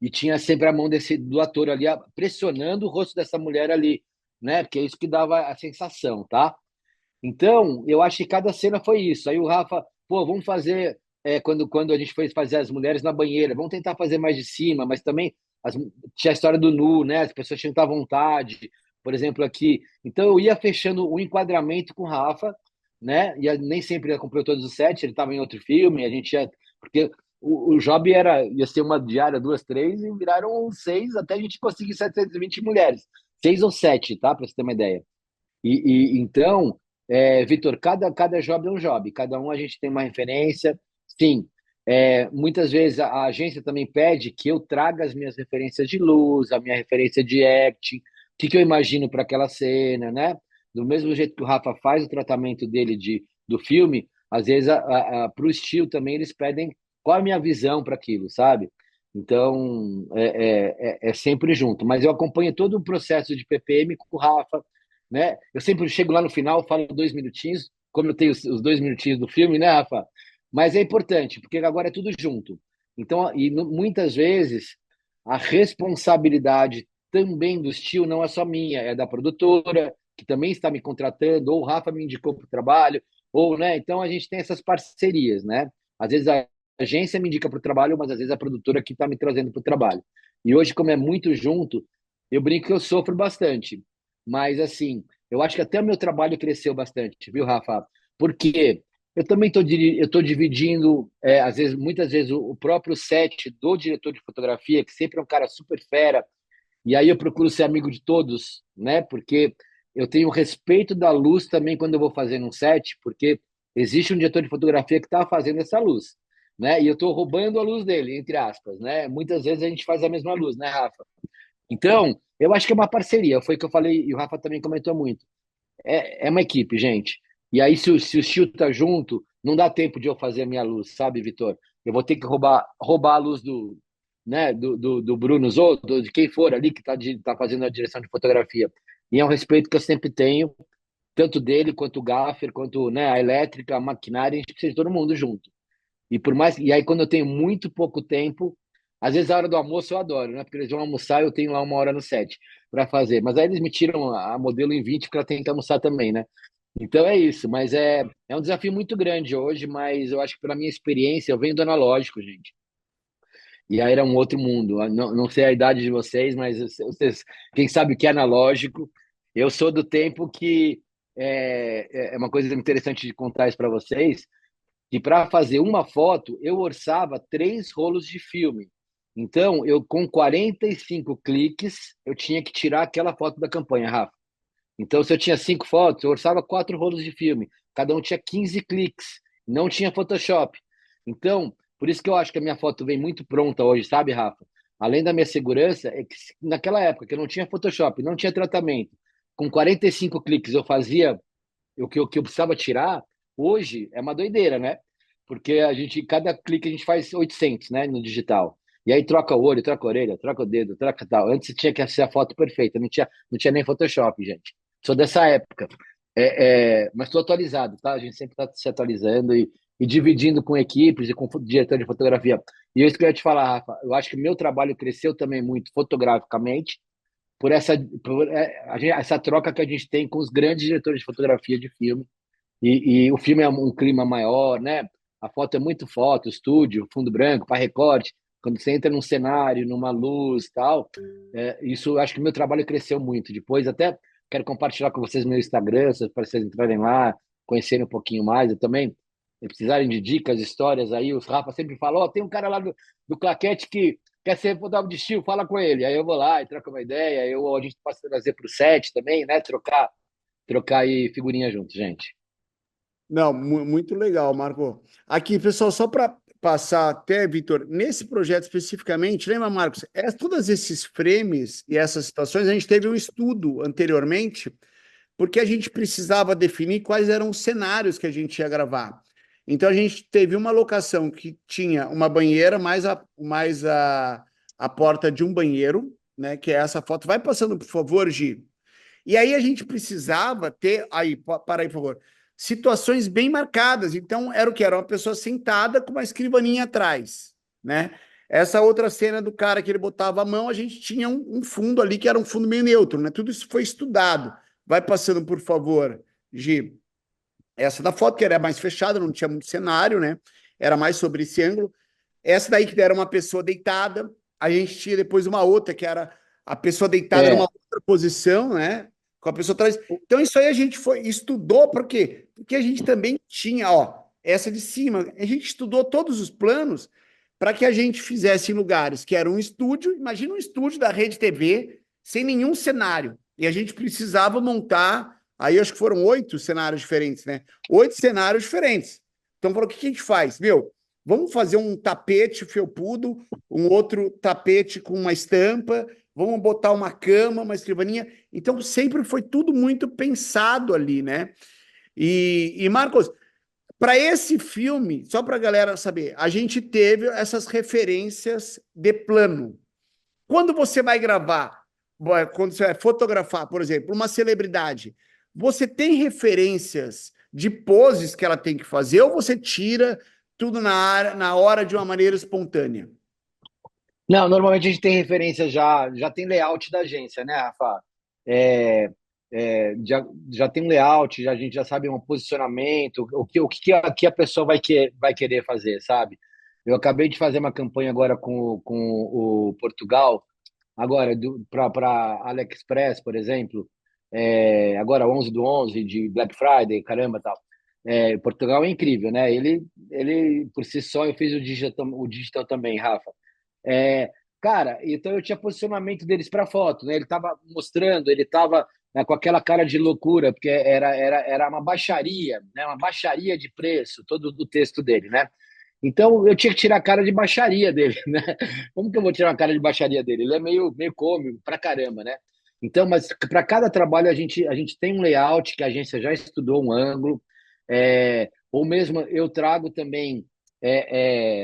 e tinha sempre a mão do ator ali pressionando o rosto dessa mulher ali, né? Porque é isso que dava a sensação, tá? Então, eu acho que cada cena foi isso. Aí o Rafa, pô, vamos fazer quando a gente foi fazer as mulheres na banheira, vamos tentar fazer mais de cima, mas também tinha a história do nu, né? As pessoas tinham que estar à vontade, por exemplo, aqui. Então eu ia fechando o enquadramento com o Rafa, né? E nem sempre ele acompanhou todos os sets, ele estava em outro filme, a gente ia. Porque o job ia ser uma diária, 2, 3, e viraram 6 até a gente conseguir 720 mulheres. 6 ou 7, tá? Para você ter uma ideia. Então, Vitor, cada job é um job, cada um a gente tem uma referência. Sim, muitas vezes a agência também pede que eu traga as minhas referências de luz, a minha referência de acting, o que eu imagino para aquela cena, né? do mesmo jeito que o Rafa faz o tratamento dele do filme, às vezes para o Steel também eles pedem qual é a minha visão para aquilo, sabe? Então, é sempre junto. Mas eu acompanho todo o processo de PPM com o Rafa, né? Eu sempre chego lá no final, falo 2 minutinhos, como eu tenho os 2 minutinhos do filme, né, Rafa? Mas é importante, porque agora é tudo junto. Então, muitas vezes, a responsabilidade também do Steel não é só minha, é da produtora, que também está me contratando, ou o Rafa me indicou para o trabalho, ou, né? Então, a gente tem essas parcerias, né? Às vezes a agência me indica para o trabalho, mas às vezes a produtora que está me trazendo para o trabalho. E hoje, como é muito junto, eu brinco que eu sofro bastante. Mas, assim, eu acho que até o meu trabalho cresceu bastante, viu, Rafa? Porque eu também estou dividindo, às vezes, muitas vezes, o próprio set do diretor de fotografia, que sempre é um cara super fera, e aí eu procuro ser amigo de todos, né? Porque eu tenho respeito da luz também quando eu vou fazer um set, porque existe um diretor de fotografia que está fazendo essa luz, né? E eu estou roubando a luz dele, entre aspas, né? Muitas vezes a gente faz a mesma luz, né, Rafa? Então, eu acho que é uma parceria, foi o que eu falei, e o Rafa também comentou muito. É uma equipe, gente. E aí, se o Steel tá junto, não dá tempo de eu fazer a minha luz, sabe, Vitor? Eu vou ter que roubar a luz do Bruno Zoto, de quem for ali que tá fazendo a direção de fotografia. E é um respeito que eu sempre tenho, tanto dele, quanto o Gaffer, quanto, né, a elétrica, a maquinária, a gente precisa de todo mundo junto. E aí, quando eu tenho muito pouco tempo, às vezes a hora do almoço eu adoro, né? Porque eles vão almoçar, eu tenho lá 1 hora no set para fazer. Mas aí eles me tiram a modelo em 20 porque ela tem que almoçar também, né? Então é isso, mas é um desafio muito grande hoje, mas eu acho que pela minha experiência, eu venho do analógico, gente. E aí era um outro mundo. Não sei a idade de vocês, mas vocês, quem sabe o que é analógico, eu sou do tempo que é uma coisa interessante de contar isso para vocês, que para fazer uma foto, eu orçava 3 rolos de filme. Então, eu com 45 cliques, eu tinha que tirar aquela foto da campanha, Rafa. Então, se eu tinha 5 fotos, eu orçava 4 rolos de filme. Cada um tinha 15 cliques. Não tinha Photoshop. Então, por isso que eu acho que a minha foto vem muito pronta hoje, sabe, Rafa? Além da minha segurança, é que naquela época que eu não tinha Photoshop, não tinha tratamento, com 45 cliques eu fazia o que eu precisava tirar. Hoje é uma doideira, né? Porque cada clique a gente faz 800, né, no digital. E aí troca o olho, troca a orelha, troca o dedo, troca tal. Antes tinha que ser a foto perfeita, não tinha nem Photoshop, gente. Sou dessa época. Mas estou atualizado, tá? A gente sempre está se atualizando e dividindo com equipes e com diretor de fotografia. E isso que eu ia te falar, Rafa, eu acho que meu trabalho cresceu também muito fotograficamente por essa troca que a gente tem com os grandes diretores de fotografia de filme. E o filme é um clima maior, né? A foto é muito foto, estúdio, fundo branco, para recorte. Quando você entra num cenário, numa luz tal, isso eu acho que o meu trabalho cresceu muito. Depois até quero compartilhar com vocês meu Instagram, para vocês entrarem lá, conhecerem um pouquinho mais. Eu também, se precisarem de dicas, histórias aí, os Rafa sempre falam, tem um cara lá do Claquete que quer ser fotógrafo de estilo, fala com ele. Aí eu vou lá e troco uma ideia, a gente pode trazer para o set também, né? Trocar aí figurinha junto, gente. Não, muito legal, Marco. Aqui, pessoal, só para passar até, Vitor, nesse projeto especificamente, lembra, Marcos? Todos esses frames e essas situações, a gente teve um estudo anteriormente, porque a gente precisava definir quais eram os cenários que a gente ia gravar. Então, a gente teve uma locação que tinha uma banheira mais a porta de um banheiro, né? Que é essa foto. Vai passando, por favor, Gi. E aí a gente precisava ter... Aí, para aí, por favor. Situações bem marcadas. Então, era o que? Era uma pessoa sentada com uma escrivaninha atrás, né? Essa outra cena do cara que ele botava a mão, a gente tinha um fundo ali que era um fundo meio neutro, né? Tudo isso foi estudado. Vai passando, por favor, Gi. Essa da foto, que era mais fechada, não tinha muito cenário, né? Era mais sobre esse ângulo. Essa daí que era uma pessoa deitada. A gente tinha depois uma outra, que era a pessoa deitada numa outra posição, né? Com a pessoa atrás. Então, isso aí a gente estudou, por quê? Porque a gente também tinha, essa de cima, a gente estudou todos os planos para que a gente fizesse em lugares que era um estúdio, imagina um estúdio da Rede TV, sem nenhum cenário. E a gente precisava montar, aí acho que foram 8 cenários diferentes, né? 8 cenários diferentes. Então, falou, o que a gente faz? Vamos fazer um tapete felpudo, um outro tapete com uma estampa, vamos botar uma cama, uma escrivaninha. Então, sempre foi tudo muito pensado ali, né? E Marcos, para esse filme, só para a galera saber, a gente teve essas referências de plano. Quando você vai gravar, quando você vai fotografar, por exemplo, uma celebridade, você tem referências de poses que ela tem que fazer ou você tira tudo na hora de uma maneira espontânea? Não, normalmente a gente tem referência já tem layout da agência, né, Rafa? É, já tem um layout, a gente já sabe um posicionamento, que a pessoa vai querer fazer, sabe? Eu acabei de fazer uma campanha agora com o Portugal, agora para AliExpress, por exemplo, agora 11/11, de Black Friday, caramba, tal. Portugal é incrível, né? Ele por si só, eu fiz o digital também, Rafa. É, cara, então eu tinha posicionamento deles para foto, né? Ele tava mostrando, ele tava, né, com aquela cara de loucura, porque era uma baixaria, né? Uma baixaria de preço, todo o texto dele, né? Então eu tinha que tirar a cara de baixaria dele, né? Como que eu vou tirar a cara de baixaria dele? Ele é meio cômico pra caramba, né? Então, mas para cada trabalho a gente tem um layout que a agência já estudou um ângulo, ou mesmo eu trago também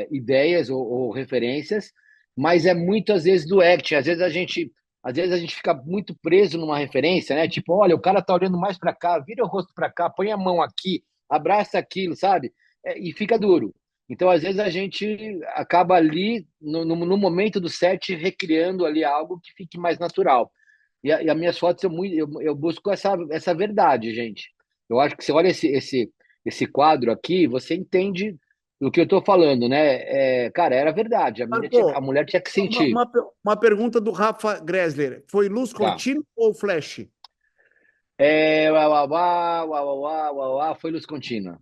ideias ou referências, mas é muito às vezes do acting. Às vezes a gente fica muito preso numa referência, né? Tipo, olha, o cara tá olhando mais para cá, vira o rosto para cá, põe a mão aqui, abraça aquilo, sabe? E fica duro. Então, às vezes a gente acaba ali no momento do set recriando ali algo que fique mais natural. E as minhas fotos eu busco essa verdade, gente. Eu acho que você olha esse quadro aqui, você entende do que eu estou falando, né? Cara, era verdade. A mulher tinha que sentir. Uma pergunta do Rafa Gressler. Foi luz Tá. contínua ou flash? Foi luz contínua.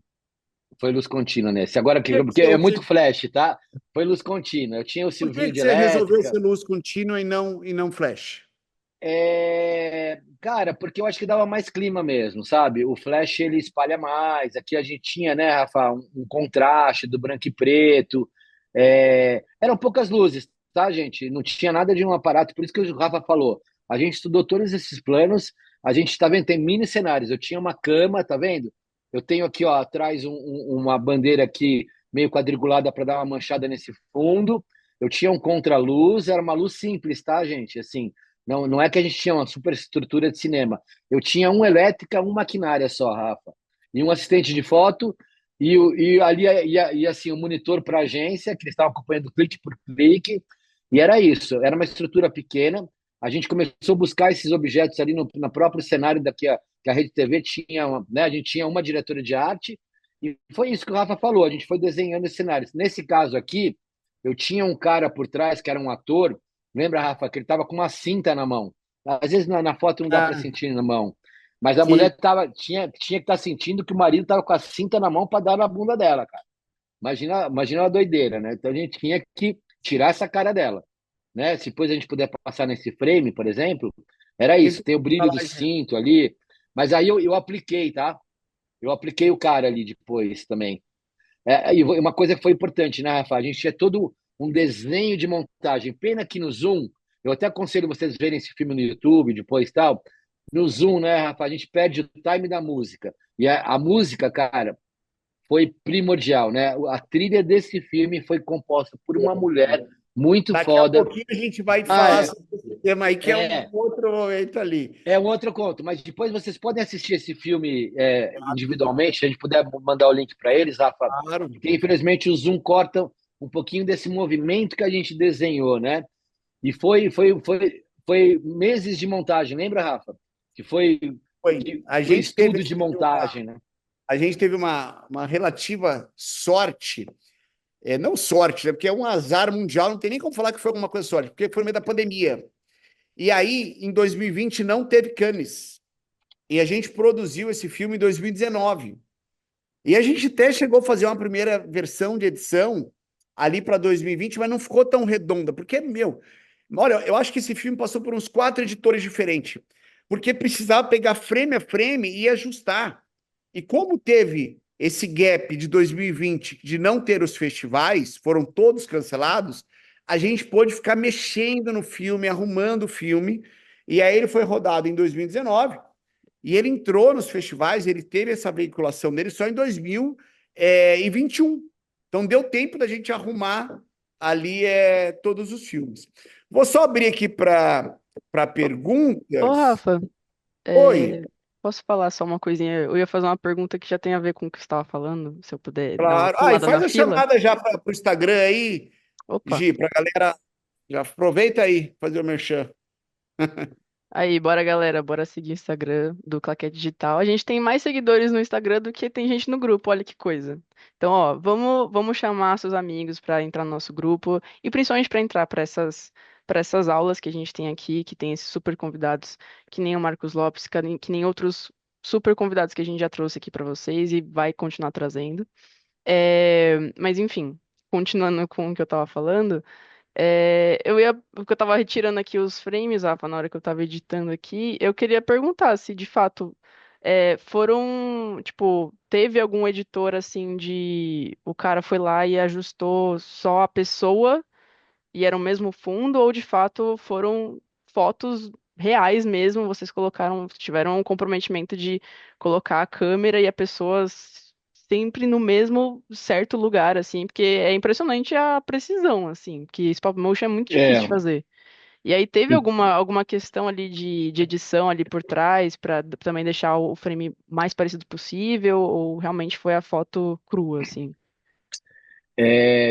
Foi luz contínua nesse. Agora, Por que porque você- é muito flash, tá? Foi luz contínua. Eu tinha o Por Silvinho que de você resolveu elétrica. ser luz contínua e não flash? Cara, porque eu acho que dava mais clima mesmo, sabe? O flash ele espalha mais. Aqui a gente tinha, né, Rafa, um contraste do branco e preto. Eram poucas luzes, tá, gente? Não tinha nada de um aparato, por isso que o Rafa falou. A gente estudou todos esses planos. A gente tá vendo, tem mini cenários. Eu tinha uma cama, tá vendo? Eu tenho aqui, ó, atrás uma bandeira aqui meio quadriculada para dar uma manchada nesse fundo. Eu tinha um contraluz, era uma luz simples, tá, gente? Assim, não é que a gente tinha uma super estrutura de cinema. Eu tinha uma elétrica, uma maquinária só, Rafa. E um assistente de foto, e ali ia assim, um monitor para a agência, que eles estavam acompanhando clique por clique, e era isso. Era uma estrutura pequena. A gente começou a buscar esses objetos ali no próprio cenário que a Rede TV tinha, né? A gente tinha uma diretora de arte, e foi isso que o Rafa falou. A gente foi desenhando esses cenários. Nesse caso aqui, eu tinha um cara por trás, que era um ator. Lembra, Rafa, que ele estava com uma cinta na mão? Às vezes na foto não dá para sentir na mão, mas a Sim. mulher tinha que estar sentindo que o marido estava com a cinta na mão para dar na bunda dela, cara. Imagina a doideira, né? Então a gente tinha que tirar essa cara dela, né? Se depois a gente puder passar nesse frame, por exemplo, era isso. Tem o brilho do cinto ali, mas aí eu apliquei, tá? Eu apliquei o cara ali depois também. E uma coisa que foi importante, né, Rafa? A gente tinha todo um desenho de montagem. Pena que no Zoom, eu até aconselho vocês verem esse filme no YouTube depois tal. No Zoom, né, Rafa? A gente perde o time da música. E a música, cara, foi primordial, né? A trilha desse filme foi composta por uma mulher muito Daqui foda. a pouquinho a gente vai falar sobre esse tema aí, que é um outro momento ali. É um outro conto, mas depois vocês podem assistir esse filme individualmente, se a gente puder mandar o link para eles, Rafa. Claro. Porque infelizmente o Zoom corta um pouquinho desse movimento que a gente desenhou, né? E foi meses de montagem, lembra, Rafa? Que foi estudo de montagem, né? A gente teve uma relativa sorte, não sorte, né? Porque é um azar mundial, não tem nem como falar que foi alguma coisa sorte, porque foi no meio da pandemia. E aí, em 2020, não teve Cannes. E a gente produziu esse filme em 2019. E a gente até chegou a fazer uma primeira versão de edição ali para 2020, mas não ficou tão redonda, porque, olha, eu acho que esse filme passou por uns 4 editores diferentes, porque precisava pegar frame a frame e ajustar. E como teve esse gap de 2020 de não ter os festivais, foram todos cancelados, a gente pôde ficar mexendo no filme, arrumando o filme, e aí ele foi rodado em 2019, e ele entrou nos festivais, ele teve essa veiculação dele só em 2021. Então deu tempo da gente arrumar ali todos os filmes. Vou só abrir aqui para perguntas. Ô, Rafa, Oi, posso falar só uma coisinha? Eu ia fazer uma pergunta que já tem a ver com o que você estava falando, se eu puder dar uma claro. E pulada na faz a fila. chamada já para o Instagram aí, Opa, Gi, para a galera. Já aproveita aí, fazer o merchan. aí, bora galera, bora seguir o Instagram do Claquete Digital. A gente tem mais seguidores no Instagram do que tem gente no grupo, olha que coisa. Então, ó, vamos chamar seus amigos para entrar no nosso grupo e principalmente para entrar para essas aulas que a gente tem aqui, que tem esses super convidados, que nem o Marcos Lopes, que nem outros super convidados que a gente já trouxe aqui para vocês e vai continuar trazendo. Mas enfim, continuando com o que eu tava falando. Porque eu tava retirando aqui os frames, Rafa, na hora que eu tava editando aqui, eu queria perguntar se de fato tipo, teve algum editor assim o cara foi lá e ajustou só a pessoa e era o mesmo fundo, ou de fato foram fotos reais mesmo, vocês tiveram um comprometimento de colocar a câmera e a pessoa sempre no mesmo certo lugar, assim, porque é impressionante a precisão, assim, que stop motion é muito difícil de É, fazer. E aí teve alguma questão ali de edição ali por trás para também deixar o frame mais parecido possível, ou realmente foi a foto crua, assim?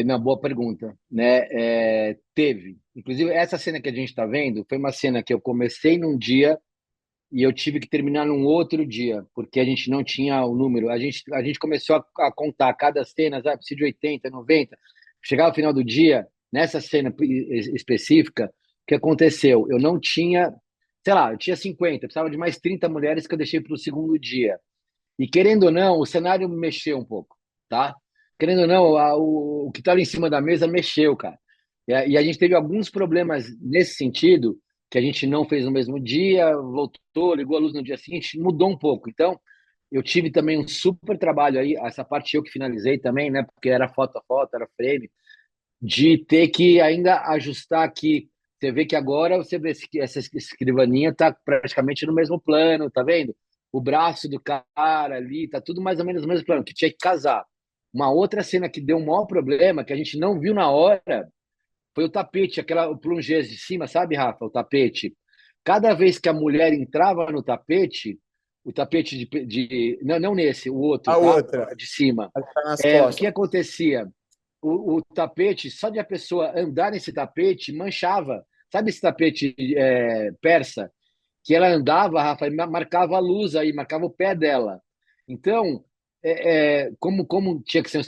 não, boa pergunta, né? Teve. Inclusive, essa cena que a gente está vendo foi uma cena que eu comecei num dia e eu tive que terminar num outro dia, porque a gente não tinha o número. A gente começou a contar cada cena, sabe? Precisa de 80, 90. Chegar ao final do dia, nessa cena específica, o que aconteceu? Eu não tinha, sei lá, eu tinha 50, precisava de mais 30 mulheres que eu deixei para o segundo dia. E querendo ou não, o cenário mexeu um pouco, tá? Querendo ou não, o que estava em cima da mesa mexeu, cara. E a gente teve alguns problemas nesse sentido, que a gente não fez no mesmo dia, voltou, ligou a luz no dia seguinte, mudou um pouco. Então, eu tive também um super trabalho aí, essa parte eu que finalizei também, né? Porque era foto a foto, era frame, de ter que ainda ajustar aqui. Você vê que agora você vê que essa escrivaninha está praticamente no mesmo plano, tá vendo? O braço do cara ali, tá tudo mais ou menos no mesmo plano, que tinha que casar. Uma outra cena que deu um maior problema, que a gente não viu na hora, foi o tapete, o plongé de cima, sabe, Rafa? O tapete. Cada vez que a mulher entrava no tapete, o tapete não, não nesse, o outro, A tá? outra, De cima. a que tá nas O que costas. acontecia? O tapete, só de a pessoa andar nesse tapete, manchava. Sabe esse tapete persa? Que ela andava, Rafa, e marcava a luz aí, marcava o pé dela. Então, como tinha que ser um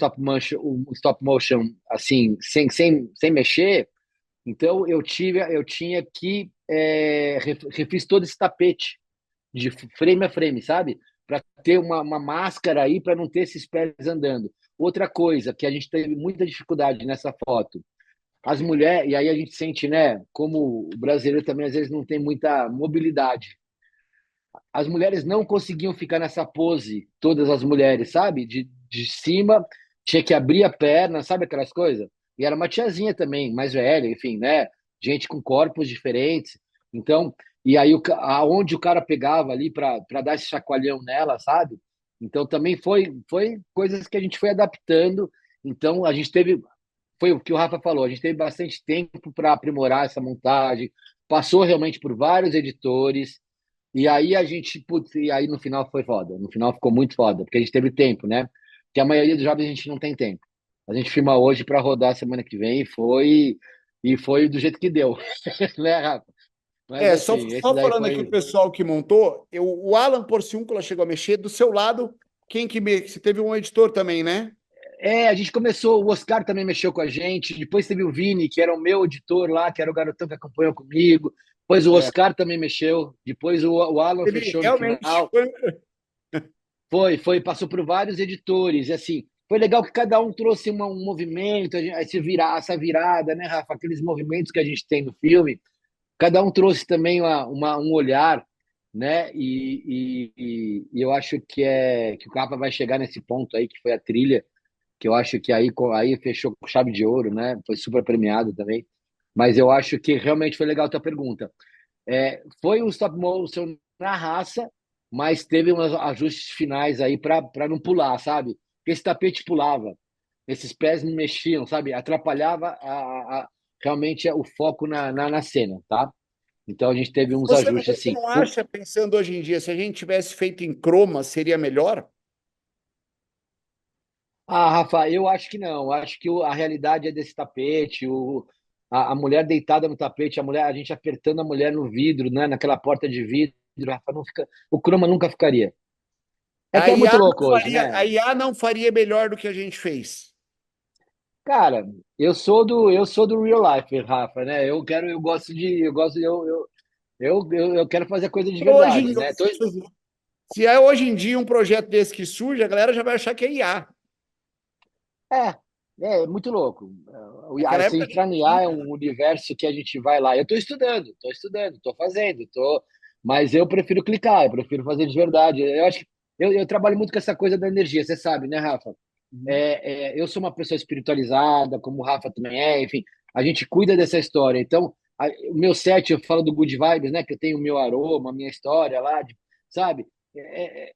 stop motion assim, sem mexer, então eu tinha que refiz todo esse tapete de frame a frame, sabe? Para ter uma máscara aí, para não ter esses pés andando. Outra coisa que a gente teve muita dificuldade nessa foto, as mulheres, e aí a gente sente, né, como o brasileiro também às vezes não tem muita mobilidade. As mulheres não conseguiam ficar nessa pose, todas as mulheres, sabe? De cima, tinha que abrir a perna, sabe aquelas coisas? E era uma tiazinha também, mais velha, enfim, né? Gente com corpos diferentes. Então, e aí aonde o cara pegava ali para dar esse chacoalhão nela, sabe? Então também foi coisas que a gente foi adaptando. Então a gente teve, foi o que o Rafa falou, a gente teve bastante tempo para aprimorar essa montagem, passou realmente por vários editores, e aí a gente, putz, e aí no final foi foda. No final ficou muito foda, porque a gente teve tempo, né? Porque a maioria dos jovens a gente não tem tempo. A gente filma hoje para rodar semana que vem e foi do jeito que deu, né, Rafa? Mas Só, assim, esse só daí falando aqui o foi. pessoal que montou, o Alan Porciúncula chegou a mexer. Do seu lado, você teve um editor também, né? A gente começou, o Oscar também mexeu com a gente, depois teve o Vini, que era o meu editor lá, que era o garotão que acompanhou comigo, depois o É. Oscar também mexeu, depois o Alan Ele fechou no realmente final. Passou por vários editores, e assim, foi legal que cada um trouxe um movimento, essa virada, né, Rafa? Aqueles movimentos que a gente tem no filme, cada um trouxe também um olhar, né? E eu acho que o Capa vai chegar nesse ponto aí, que foi a trilha, que eu acho que aí fechou com chave de ouro, né? Foi super premiado também. Mas eu acho que realmente foi legal a tua pergunta. Foi um stop motion na raça, mas teve uns ajustes finais aí para não pular, sabe? Porque esse tapete pulava, esses pés não mexiam, sabe? Atrapalhava realmente o foco na cena, tá? Então a gente teve uns ajustes Você assim. não acha, pensando hoje em dia, se a gente tivesse feito em croma, seria melhor? Rafa, eu acho que não. Eu acho que a realidade é desse tapete, a mulher deitada no tapete, a gente apertando a mulher no vidro, né? Naquela porta de vidro, Rafa, não fica, o croma nunca ficaria. É que é muito louco hoje, A né? IA não faria melhor do que a gente fez. Cara, eu sou do real life, Rafa, né? Eu quero fazer coisa de Hoje, verdade, né? se é hoje em dia um projeto desse que surge, a galera já vai achar que é IA. É, é muito louco. Naquela Se época nem entrar no IA é tinha. um universo que a gente vai lá. Eu estou estudando, estou fazendo, mas eu prefiro clicar, eu prefiro fazer de verdade. Eu acho que eu trabalho muito com essa coisa da energia, você sabe, né, Rafa? Uhum. Eu sou uma pessoa espiritualizada, como o Rafa também é, enfim, a gente cuida dessa história. Então, o meu set, eu falo do Good Vibes, né? Que eu tenho o meu aroma, a minha história lá, sabe? É,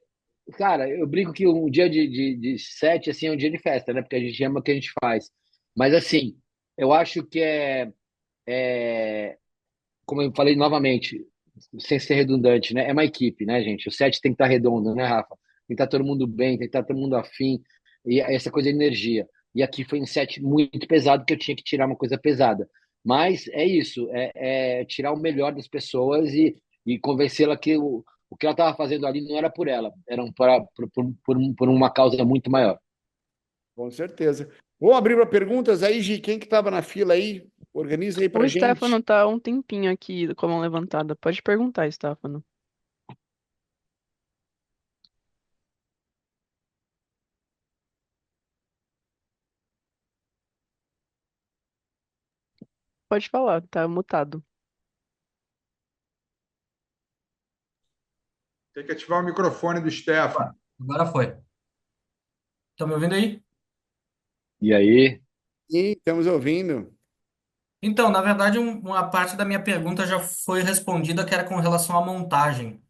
Cara, eu brinco que um dia de sete, assim, é um dia de festa, né? Porque a gente ama o que a gente faz. Mas, assim, eu acho que como eu falei novamente, sem ser redundante, né? É uma equipe, né, gente? O set tem que estar redondo, né, Rafa? Tem que estar todo mundo bem, tem que estar todo mundo afim. E essa coisa de energia. E aqui foi um set muito pesado, que eu tinha que tirar uma coisa pesada. Mas é isso, é tirar o melhor das pessoas e convencê-la que o que ela estava fazendo ali não era por ela, era por uma causa muito maior. Com certeza. Vamos abrir para perguntas aí, Gi. Quem que estava na fila aí? Organiza aí O para gente. Stefano tá há um tempinho aqui com a mão levantada. Pode perguntar, Stefano. Pode falar, tá mutado. Tem que ativar o microfone do Stefano. Agora foi. Estão me ouvindo aí? E aí? Sim, estamos ouvindo. Então, na verdade, uma parte da minha pergunta já foi respondida, que era com relação à montagem.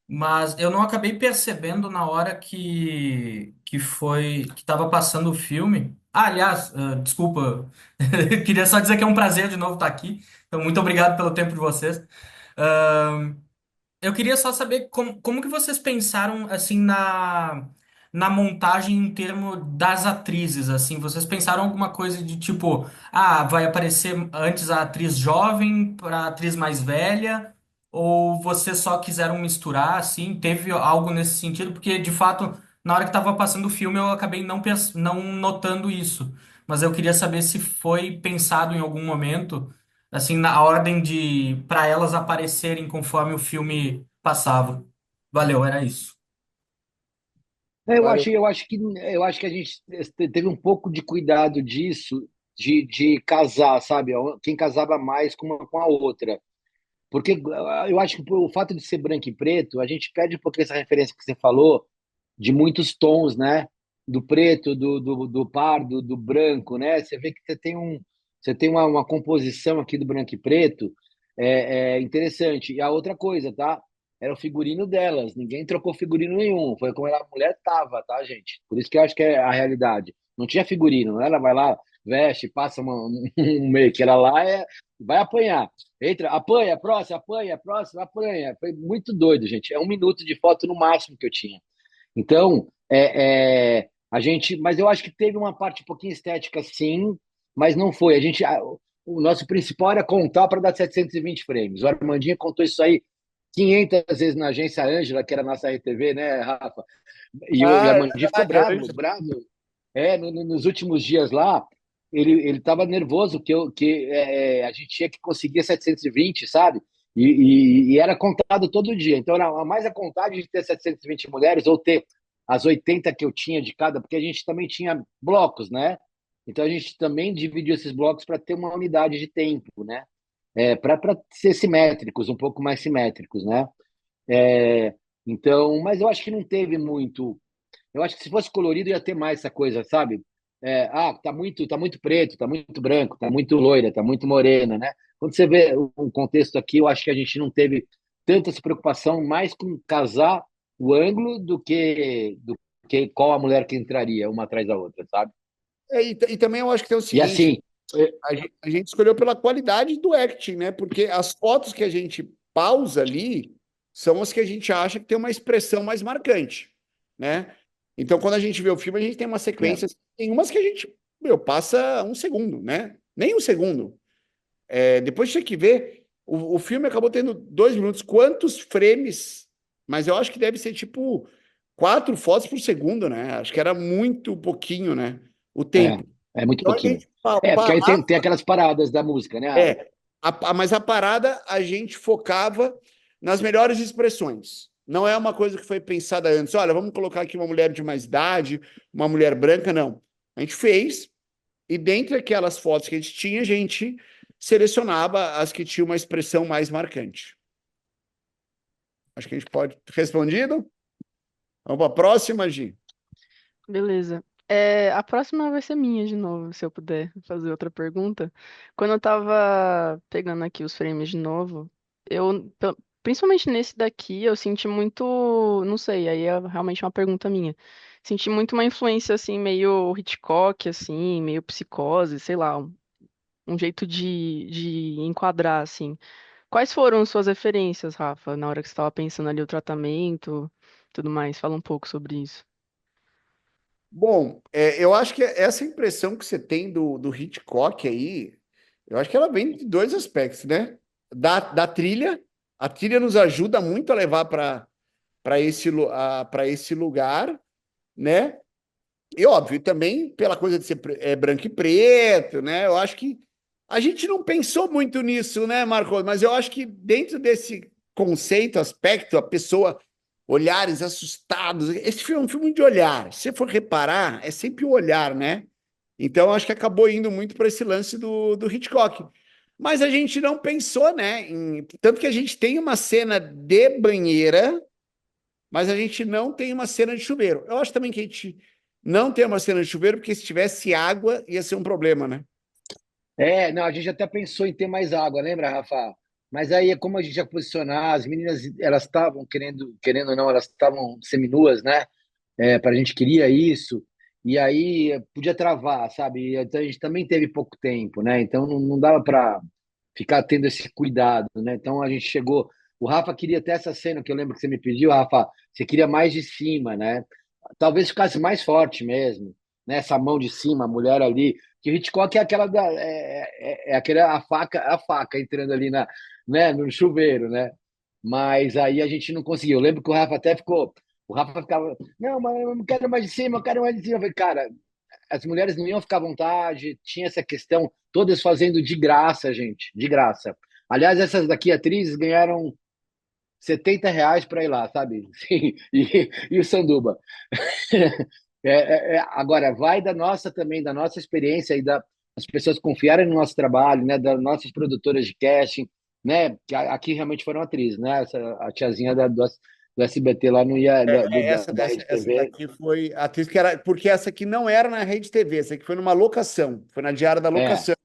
Mas eu não acabei percebendo na hora que estava passando o filme. Aliás, desculpa, queria só dizer que é um prazer de novo estar aqui. Então, muito obrigado pelo tempo de vocês. Eu queria só saber como que vocês pensaram assim na montagem em termos das atrizes, assim, vocês pensaram alguma coisa de tipo, vai aparecer antes a atriz jovem para a atriz mais velha, ou vocês só quiseram misturar, assim, teve algo nesse sentido? Porque de fato, na hora que estava passando o filme, eu acabei não notando isso, mas eu queria saber se foi pensado em algum momento assim, na ordem de para elas aparecerem conforme o filme passava. Valeu, era isso. Eu Claro. acho, eu acho que eu acho que a gente teve um pouco de cuidado disso, de casar, sabe? Quem casava mais com a outra. Porque eu acho que por o fato de ser branco e preto, a gente perde um pouco essa referência que você falou de muitos tons, né? Do preto, do pardo, do branco, né? Você vê que você tem uma composição aqui do branco e preto interessante. E a outra coisa, tá? Era o figurino delas. Ninguém trocou figurino nenhum. Foi como a mulher tava, tá, gente? Por isso que eu acho que é a realidade. Não tinha figurino, né? Ela vai lá, veste, passa um make. Ela lá vai apanhar. Entra, apanha, próxima, apanha. Foi muito doido, gente. É 1 minuto de foto no máximo que eu tinha. Então, a gente, mas eu acho que teve uma parte um pouquinho estética, sim, mas não foi. O nosso principal era contar para dar 720 frames. O Armandinho contou isso aí 500 vezes na agência Ângela, que era a nossa RTV, né, Rafa? E o Ah, Armandinho ficou verdade, bravo, bravo. Nos últimos dias lá, ele estava nervoso que a gente tinha que conseguir 720, sabe? E era contado todo dia. Então, era mais a contagem de ter 720 mulheres ou ter as 80 que eu tinha de cada, porque a gente também tinha blocos, né? Então, a gente também dividiu esses blocos para ter uma unidade de tempo, né? Para ser simétricos, um pouco mais simétricos, né? É, então, mas eu acho que não teve muito. Eu acho que se fosse colorido ia ter mais essa coisa, sabe? tá muito preto, tá muito branco, tá muito loira, tá muito morena, né? Quando você vê um contexto aqui, eu acho que a gente não teve tanta essa preocupação mais com casar o ângulo do que qual a mulher que entraria uma atrás da outra, sabe? E também eu acho que tem o E seguinte, assim, é, a gente escolheu pela qualidade do acting, né? Porque as fotos que a gente pausa ali são as que a gente acha que tem uma expressão mais marcante, né? Então, quando a gente vê o filme, a gente tem uma é, sequência, tem umas que a gente, passa um segundo, né? Nem um segundo. Depois tinha que ver, o filme acabou tendo 2 minutos. Quantos frames? Mas eu acho que deve ser tipo 4 fotos por segundo, né? Acho que era muito pouquinho, né? O é, tempo. é muito Então a pouquinho. gente Porque aí tem aquelas paradas da música, né, Rafa? mas a parada a gente focava nas melhores expressões. Não é uma coisa que foi pensada antes. Olha, vamos colocar aqui uma mulher de mais idade, uma mulher branca, não. A gente fez, e dentre aquelas fotos que a gente selecionava as que tinham uma expressão mais marcante. Acho que a gente pode ter respondido. Vamos para a próxima, Gi. Beleza. A próxima vai ser minha de novo, se eu puder fazer outra pergunta. Quando eu tava pegando aqui os frames de novo, principalmente nesse daqui, eu senti muito, não sei, aí é realmente uma pergunta minha. Senti muito uma influência, assim, meio Hitchcock, assim, meio psicose, sei lá, um jeito de enquadrar, assim. Quais foram suas referências, Rafa, na hora que você estava pensando ali o tratamento, tudo mais? Fala um pouco sobre isso. Bom, eu acho que essa impressão que você tem do Hitchcock aí, eu acho que ela vem de dois aspectos, né? Da trilha, a trilha nos ajuda muito a levar para esse lugar, né? E óbvio, também pela coisa de ser branco e preto, né? Eu acho que a gente não pensou muito nisso, né, Marco? Mas eu acho que dentro desse conceito, aspecto, a pessoa, olhares assustados. Esse filme é um filme de olhar. Se você for reparar, é sempre o olhar, né? Então, eu acho que acabou indo muito para esse lance do Hitchcock. Mas a gente não pensou, né? Tanto que a gente tem uma cena de banheira, mas a gente não tem uma cena de chuveiro. Eu acho também que a gente não tem uma cena de chuveiro, porque se tivesse água, ia ser um problema, né? Não, a gente até pensou em ter mais água, lembra, Rafa? Mas aí, como a gente ia posicionar, as meninas, elas estavam querendo ou não, elas estavam seminuas, né? Para a gente queria isso, e aí podia travar, sabe? Então a gente também teve pouco tempo, né? Então não dava para ficar tendo esse cuidado, né? Então a gente chegou. O Rafa queria até essa cena que eu lembro que você me pediu, Rafa. Você queria mais de cima, né? Talvez ficasse mais forte mesmo, né? Essa mão de cima, a mulher ali. Que o Hitchcock é aquela aquela a faca entrando ali né, no chuveiro, né? Mas aí a gente não conseguiu. Eu lembro que o Rafa até ficou. O Rafa ficava, não, mas eu não quero mais de cima, eu quero mais de cima. Eu falei, cara, as mulheres não iam ficar à vontade, tinha essa questão, todas fazendo de graça, gente, de graça. Aliás, essas daqui atrizes ganharam R$ 70 para ir lá, sabe? Sim, e o Sanduba. Agora, vai da nossa também, da nossa experiência e das pessoas confiarem no nosso trabalho, né? Das nossas produtoras de casting, né? Que aqui realmente foram atrizes, né? A tiazinha do SBT lá não ia, da Rede Essa TV. daqui foi a atriz que era, porque essa aqui não era na Rede TV, essa aqui foi numa locação, foi na diária da É, locação,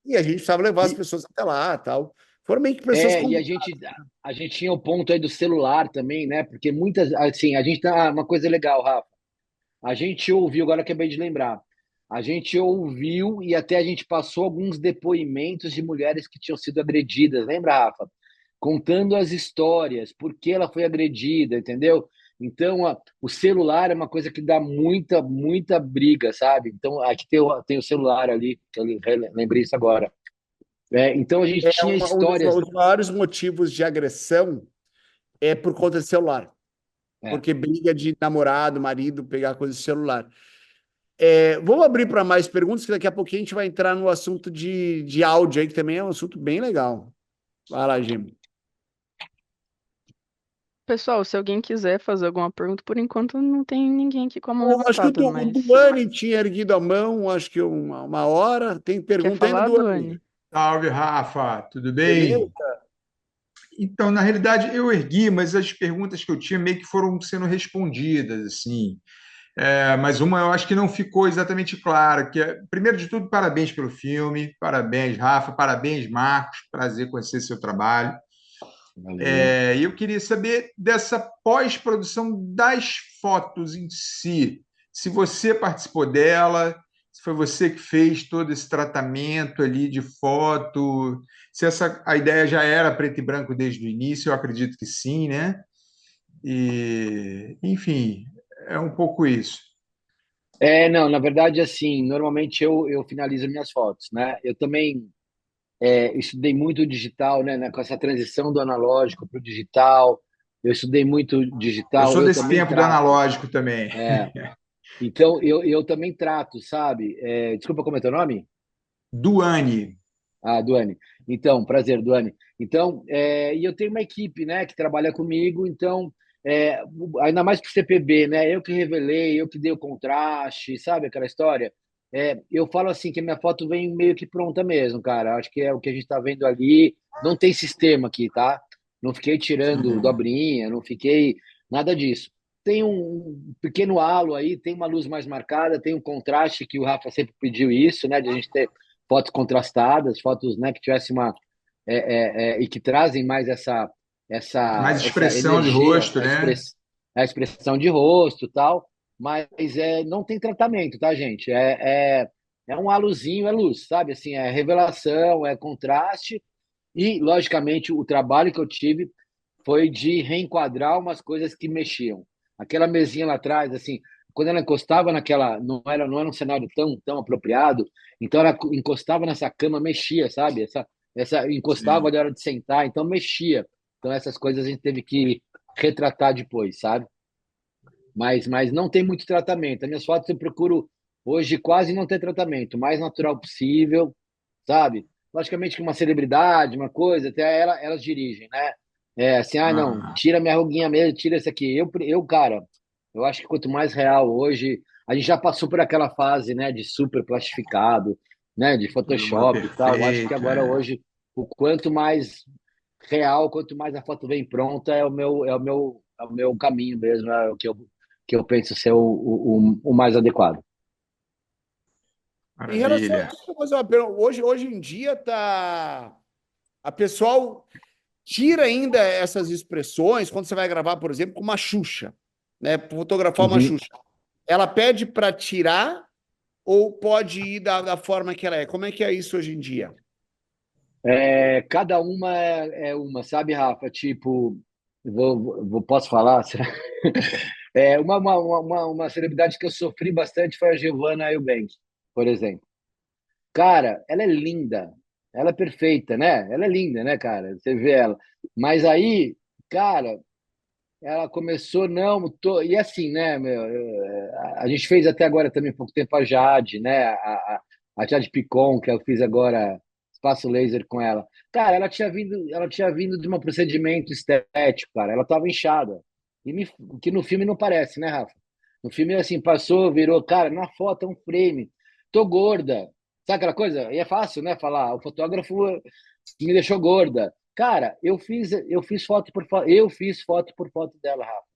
e a gente precisava levar as e, pessoas até lá, tal. Foram meio que pessoas e a convidadas. gente, a gente tinha o ponto aí do celular também, né? Porque muitas, assim, a gente tá, uma coisa legal, Rafa. A gente ouviu, agora acabei de lembrar. A gente ouviu e até a gente passou alguns depoimentos de mulheres que tinham sido agredidas, lembra, Rafa? Contando as histórias, por que ela foi agredida, entendeu? Então, o celular é uma coisa que dá muita, muita briga, sabe? Então, aqui tem o celular ali, que eu lembrei isso agora. Então, a gente tinha histórias. Os maiores motivos de agressão é por conta do celular, É, porque briga de namorado, marido, pegar coisa do celular. Vamos abrir para mais perguntas, que daqui a pouquinho a gente vai entrar no assunto de áudio aí, que também é um assunto bem legal. Vai lá, Jimmy. Pessoal, se alguém quiser fazer alguma pergunta, por enquanto não tem ninguém aqui com a mão Eu acho que levantada, o mas Duane tinha erguido a mão, acho que uma hora. Tem quer pergunta ainda, falar, Duane? Duane? Salve, Rafa, tudo Beleza? bem? Então, na realidade, eu ergui, mas as perguntas que eu tinha meio que foram sendo respondidas, assim. Mas uma eu acho que não ficou exatamente clara. Primeiro de tudo, parabéns pelo filme, parabéns, Rafa, parabéns, Marcos, prazer conhecer seu trabalho. Valeu. E eu queria saber dessa pós-produção das fotos em si, se você participou dela, se foi você que fez todo esse tratamento ali de foto, se a ideia já era preto e branco desde o início, eu acredito que sim, né? Enfim, é um pouco isso. Não, na verdade, assim, normalmente eu finalizo minhas fotos, né? Eu também estudei muito digital, né? Com essa transição do analógico para o digital, eu estudei muito Eu digital, sou eu desse também tempo do trato. analógico também. Então, eu também trato, sabe? Desculpa, como é teu nome? Duane. Ah, Duane. Então, prazer, Duane. Então, e eu tenho uma equipe, né, que trabalha comigo, então, é, ainda mais para o CPB, né, eu que revelei, eu que dei o contraste, sabe aquela história? Eu falo assim que a minha foto vem meio que pronta mesmo, cara. Acho que é o que a gente está vendo ali. Não tem sistema aqui, tá? Não fiquei tirando dobrinha, não fiquei nada disso. Tem um pequeno halo aí, tem uma luz mais marcada, tem um contraste que o Rafa sempre pediu isso, né, de a gente ter fotos contrastadas, fotos, né, que tivesse uma e que trazem mais Mais essa expressão de energia, rosto, né? a expressão de rosto, tal, mas não tem tratamento, tá, gente? É um halozinho, é luz, sabe? Assim, é revelação, é contraste e, logicamente, o trabalho que eu tive foi de reenquadrar umas coisas que mexiam. Aquela mesinha lá atrás, assim, quando ela encostava naquela, não era um cenário tão apropriado, então ela encostava nessa cama, mexia, sabe? Essa encostava Sim. na hora de sentar, então mexia. Então essas coisas a gente teve que retratar depois, sabe? Mas não tem muito tratamento. As minhas fotos eu procuro hoje quase não ter tratamento, o mais natural possível, sabe? Logicamente que uma celebridade, uma coisa, até elas dirigem, né? Assim, não, Ah, tira minha ruguinha mesmo, tira esse aqui. Cara, eu acho que quanto mais real hoje, a gente já passou por aquela fase, né, de super plastificado, né, de tudo mais Photoshop e tal. Eu acho que perfeito, agora hoje, o quanto mais real, quanto mais a foto vem pronta, é o meu caminho mesmo, é o que eu penso ser o mais adequado. Em relação a Maravilha. isso, eu vou fazer uma pergunta. Hoje em dia a pessoal tira ainda essas expressões quando você vai gravar, por exemplo, com uma Xuxa, né? Fotografar uma Uhum. Xuxa. Ela pede para tirar ou pode ir da forma que ela é? Como é que é isso hoje em dia? Cada uma é uma, sabe, Rafa? Tipo, posso falar? Uma celebridade que eu sofri bastante foi a Giovanna Eubank, por exemplo. Cara, ela é linda, ela é perfeita, né? Ela é linda, né, cara? Você vê ela. Mas aí, cara, ela começou, não, e assim, né, meu, a gente fez até agora também, pouco tempo, a Jade, né, a Jade Picon, que eu fiz agora espaço laser com ela. Cara, ela tinha vindo de um procedimento estético, cara, ela tava inchada. Que no filme não parece, né, Rafa? No filme, assim, passou, virou, cara, na foto é um frame, tô gorda. Sabe aquela coisa? E é fácil, né, falar, o fotógrafo me deixou gorda. Cara, eu fiz foto por foto dela, Rafa.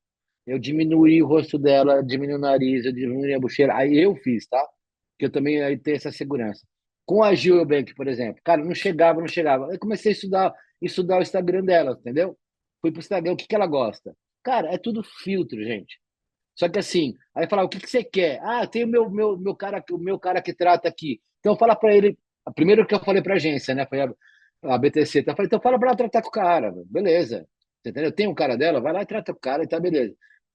Eu diminuí o rosto dela, diminui o nariz, eu diminui a bocheira. Aí eu fiz, tá? Porque eu também aí tenho essa segurança. Com a Gil Eubank, por exemplo, cara, não chegava, não chegava. Eu comecei a estudar o Instagram dela, entendeu? Fui pro Instagram, o que ela gosta? Cara, é tudo filtro, gente. Só que assim, aí falar, o que você quer? Ah, tem o meu cara que trata aqui. Então fala para ele, primeiro que eu falei para a agência, né? Foi a BTC, tá? Eu falei, então fala para ela tratar com o cara, beleza. Você entendeu? Tem um cara dela, vai lá e trata com o cara e tá beleza.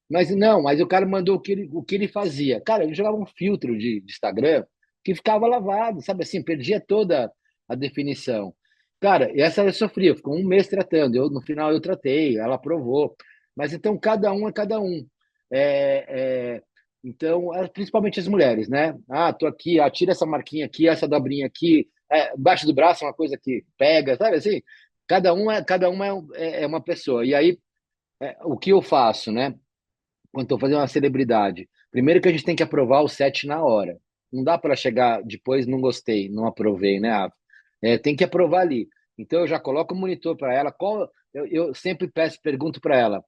Mas não, mas o cara mandou o que ele fazia. Cara, ele jogava um filtro de Instagram que ficava lavado, sabe assim, perdia toda a definição. Cara, e essa eu sofria, ficou um mês tratando. No final eu tratei, ela aprovou. Mas então cada um é cada um. Então, principalmente as mulheres, né? Ah, tô aqui, tira essa marquinha aqui, essa dobrinha aqui, embaixo do braço é uma coisa que pega, sabe assim? Cada uma é uma pessoa. E aí, o que eu faço, né? Quando estou fazendo uma celebridade, primeiro que a gente tem que aprovar o set na hora. Não dá para chegar depois, não gostei, não aprovei, né? Tem que aprovar ali. Então, eu já coloco o monitor para ela. Eu sempre pergunto para ela,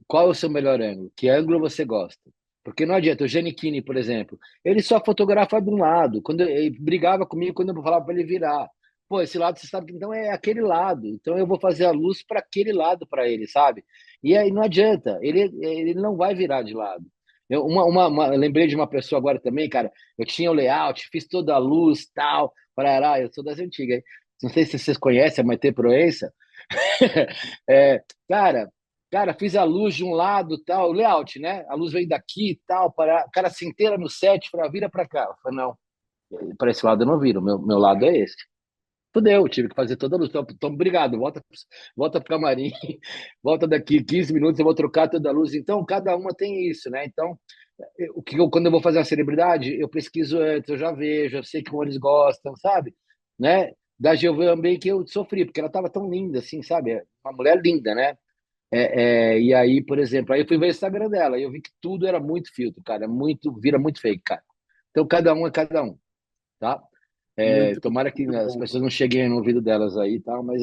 qual é o seu melhor ângulo? Que ângulo você gosta? Porque não adianta, o Giannichini, por exemplo, ele só fotografa de um lado, quando ele brigava comigo quando eu falava para ele virar. Pô, esse lado você sabe que então é aquele lado, então eu vou fazer a luz para aquele lado para ele, sabe? E aí não adianta, ele não vai virar de lado. Eu lembrei de uma pessoa agora também, cara. Eu tinha o layout, fiz toda a luz, tal, parará, eu sou das antigas, hein? Não sei se vocês conhecem a Maite Proença. Cara, fiz a luz de um lado, tal, o layout, né? A luz vem daqui, tal, para cara se inteira no set, para vira para cá. Eu falei, não, para esse lado eu não viro, meu lado é esse. Fudeu, tive que fazer toda a luz. Então, obrigado, volta pro camarim, volta daqui 15 minutos, eu vou trocar toda a luz. Então, cada uma tem isso, né? Então, quando eu vou fazer uma celebridade, eu pesquiso antes, eu já vejo, eu sei como eles gostam, sabe? Né? Da Giovanna bem que eu sofri, porque ela estava tão linda, assim, sabe? Uma mulher linda, né? E aí, por exemplo, aí eu fui ver o Instagram dela e eu vi que tudo era muito filtro, cara, vira muito fake, cara. Então, cada um é cada um, tá? Tomara que as pessoas não cheguem no ouvido delas aí e tal, mas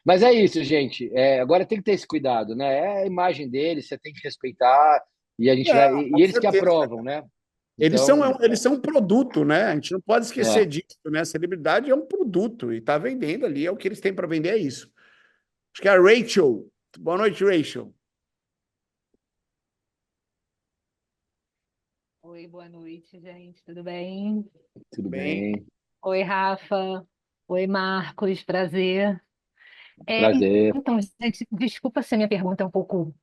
mas é isso, gente. Agora tem que ter esse cuidado, né? É a imagem deles, você tem que respeitar e a gente vai. E Com eles que certeza. aprovam, né? Eles Então, são um produto, né? A gente não pode esquecer disso, né? A celebridade é um produto e está vendendo ali, é o que eles têm para vender, é isso. Acho que é a Rachel. Boa noite, Rachel. Oi, boa noite, gente. Tudo bem? Tudo bem. Oi, Rafa. Oi, Marcos. Prazer. Prazer. Então, gente, desculpa se a minha pergunta é um pouco.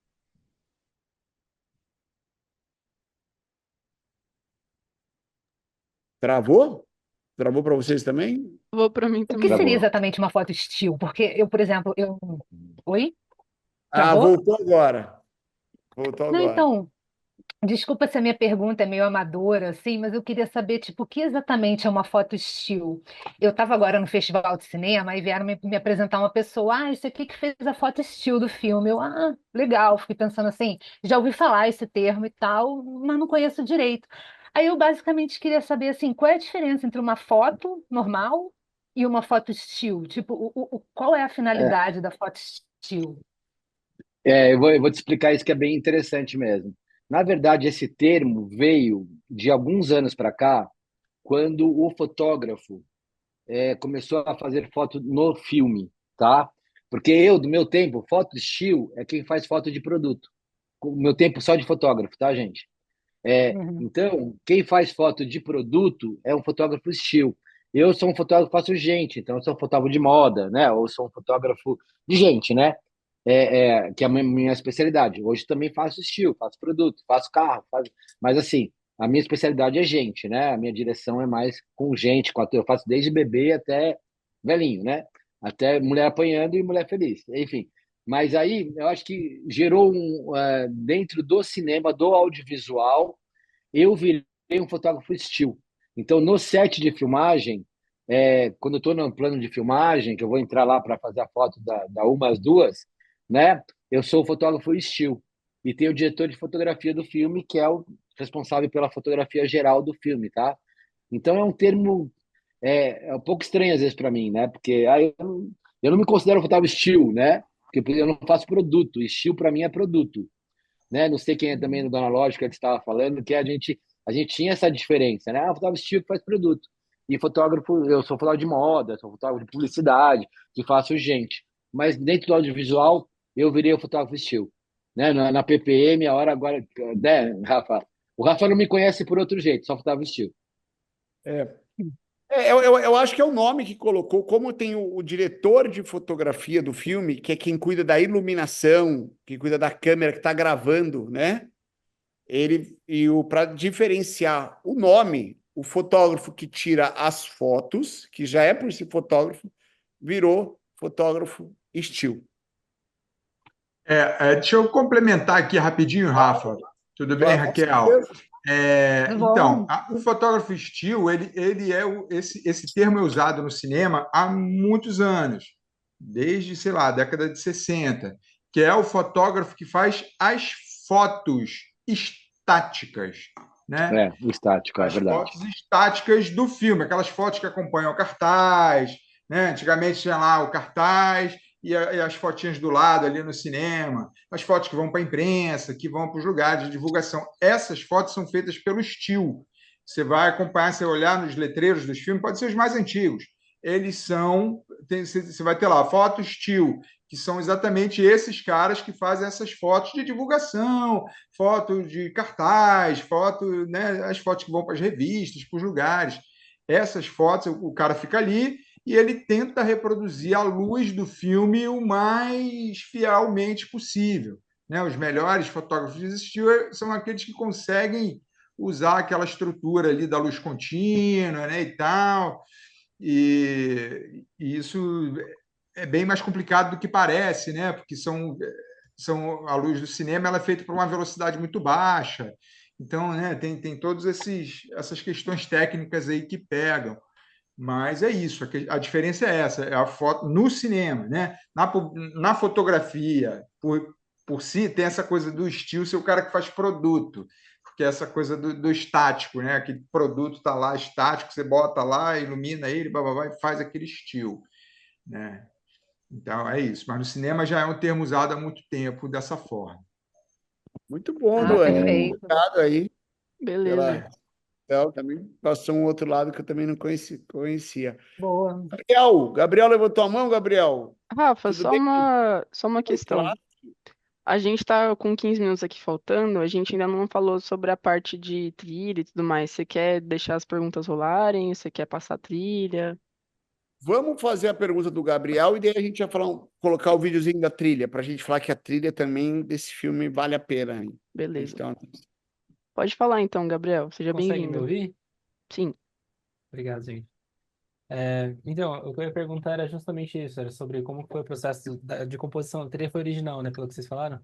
Travou? Travou para vocês também? Travou para mim O também. que seria exatamente uma foto estilo? Porque eu, por exemplo, Oi? Ah, Travou? voltou agora. Voltou Não, agora. então, desculpa se a minha pergunta é meio amadora, assim, mas eu queria saber, tipo, o que exatamente é uma foto estilo? Eu estava agora no festival de cinema e vieram me apresentar uma pessoa, isso aqui que fez a foto estilo do filme. Legal, fiquei pensando assim, já ouvi falar esse termo e tal, mas não conheço direito. Aí eu basicamente queria saber, assim, qual é a diferença entre uma foto normal e uma foto estilo? Tipo, qual é a É, finalidade da foto estilo? eu vou te explicar isso que é bem interessante mesmo. Na verdade, esse termo veio de alguns anos para cá, quando o fotógrafo começou a fazer foto no filme, tá? Porque eu, do meu tempo, foto de estilo é quem faz foto de produto. O meu tempo só de fotógrafo, tá, gente? Então, quem faz foto de produto é um fotógrafo estilo. Eu sou um fotógrafo, faço gente, então eu sou um fotógrafo de moda, né? Ou sou um fotógrafo de gente, né? Que é a minha especialidade. Hoje também faço estilo, faço produto, faço carro, mas assim, a minha especialidade é gente, né? A minha direção é mais com gente, eu faço desde bebê até velhinho, né? Até mulher apanhando e mulher feliz, enfim. Mas aí eu acho que gerou dentro do cinema, do audiovisual, eu virei um fotógrafo estilo. Então, no set de filmagem, quando eu estou no plano de filmagem, que eu vou entrar lá para fazer a foto da uma às duas, né? Eu sou o fotógrafo estilo. E tem o diretor de fotografia do filme, que é o responsável pela fotografia geral do filme, tá? Então, é um termo um pouco estranho às vezes para mim, né? Porque eu não me considero fotógrafo estilo, né? Porque eu não faço produto. Estilo para mim é produto, né? Não sei quem é também do analógico que estava falando, que a gente tinha essa diferença, né? Fotógrafo estilo que faz produto. E fotógrafo, eu sou fotógrafo de moda, sou fotógrafo de publicidade, que faço gente. Mas dentro do audiovisual, eu virei o fotógrafo estilo. Né? Na PPM, a hora agora, né, Rafa? O Rafa não me conhece por outro jeito, só fotógrafo estilo. Eu acho que é o nome que colocou, como tem o diretor de fotografia do filme, que é quem cuida da iluminação, que cuida da câmera que está gravando, né? Para diferenciar o nome, o fotógrafo que tira as fotos, que já é por si fotógrafo, virou fotógrafo estilo. Deixa eu complementar aqui rapidinho, Rafa. Tudo bem, Raquel? Então, o fotógrafo estilo, ele esse termo é usado no cinema há muitos anos, desde, sei lá, a década de 60, que é o fotógrafo que faz as fotos estáticas, né? Estático, é verdade. As fotos estáticas do filme, aquelas fotos que acompanham o cartaz, né? Antigamente tinha lá o cartaz e as fotinhas do lado ali no cinema, as fotos que vão para a imprensa, que vão para os lugares de divulgação. Essas fotos são feitas pelo Still. Você vai acompanhar, você olhar nos letreiros dos filmes, pode ser os mais antigos. Eles são, você vai ter lá fotos Still, que são exatamente esses caras que fazem essas fotos de divulgação, foto de cartaz, foto, né, as fotos que vão para as revistas, para os lugares. Essas fotos, o cara fica ali e ele tenta reproduzir a luz do filme o mais fielmente possível, né? Os melhores fotógrafos de estilo são aqueles que conseguem usar aquela estrutura ali da luz contínua, né, e tal. E isso é bem mais complicado do que parece, né? Porque a luz do cinema ela é feita por uma velocidade muito baixa. Então, né, tem todas essas questões técnicas aí que pegam. Mas é isso, a diferença é essa, é a foto no cinema, né? Na fotografia, por si, tem essa coisa do estilo, ser o cara que faz produto, porque é essa coisa do estático, né? Aquele produto está lá estático, você bota lá, ilumina ele, blá, e faz aquele estilo, né? Então é isso, mas no cinema já é um termo usado há muito tempo dessa forma. Muito bom, Luana. Perfeito. Obrigado aí Beleza. Então, também passou um outro lado que eu também não conhecia. Boa. Gabriel levantou a mão, Gabriel? Rafa, Tudo só bem? uma questão. A gente tá com 15 minutos aqui faltando, a gente ainda não falou sobre a parte de trilha e tudo mais. Você quer deixar as perguntas rolarem? Você quer passar a trilha? Vamos fazer a pergunta do Gabriel e daí a gente vai colocar o videozinho da trilha, para a gente falar que a trilha também desse filme vale a pena. Beleza. Então, Pode falar então, Gabriel. Seja Consegue me bem-vindo. ouvir? Sim. Obrigado, gente. Então, o que eu ia perguntar era justamente isso, era sobre como foi o processo de composição. A trilha foi original, né, pelo que vocês falaram?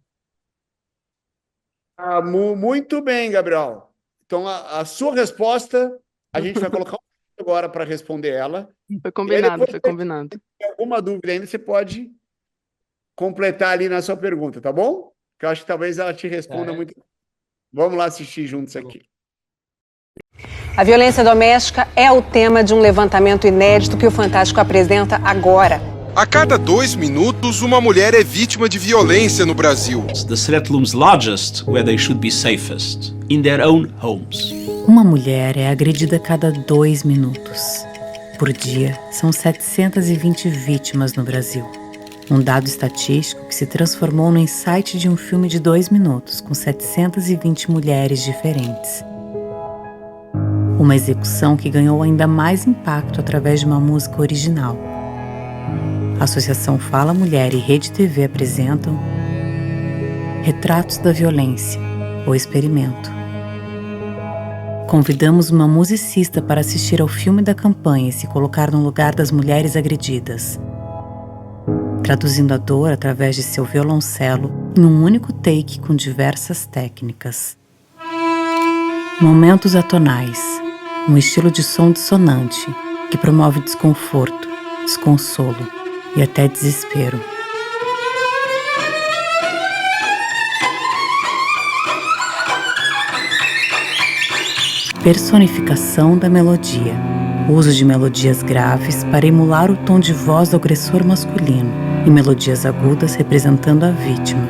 muito bem, Gabriel. Então, a sua resposta, a gente vai colocar agora para responder ela. Foi combinado, depois, foi combinado. Se tem alguma dúvida ainda, você pode completar ali na sua pergunta, tá bom? Que eu acho que talvez ela te responda muito. Vamos lá assistir juntos aqui. A violência doméstica é o tema de um levantamento inédito que o Fantástico apresenta agora. A cada 2 minutos, uma mulher é vítima de violência no Brasil. The threat looms largest where they should be safest, in their own homes. Uma mulher é agredida a cada 2 minutos. Por dia, são 720 vítimas no Brasil. Um dado estatístico que se transformou no insight de um filme de 2 minutos, com 720 mulheres diferentes. Uma execução que ganhou ainda mais impacto através de uma música original. A Associação Fala Mulher e Rede TV apresentam Retratos da Violência, o Experimento. Convidamos uma musicista para assistir ao filme da campanha e se colocar no lugar das mulheres agredidas, traduzindo a dor através de seu violoncelo em um único take com diversas técnicas. Momentos atonais, um estilo de som dissonante que promove desconforto, desconsolo e até desespero. Personificação da melodia. Uso de melodias graves para emular o tom de voz do agressor masculino e melodias agudas representando a vítima.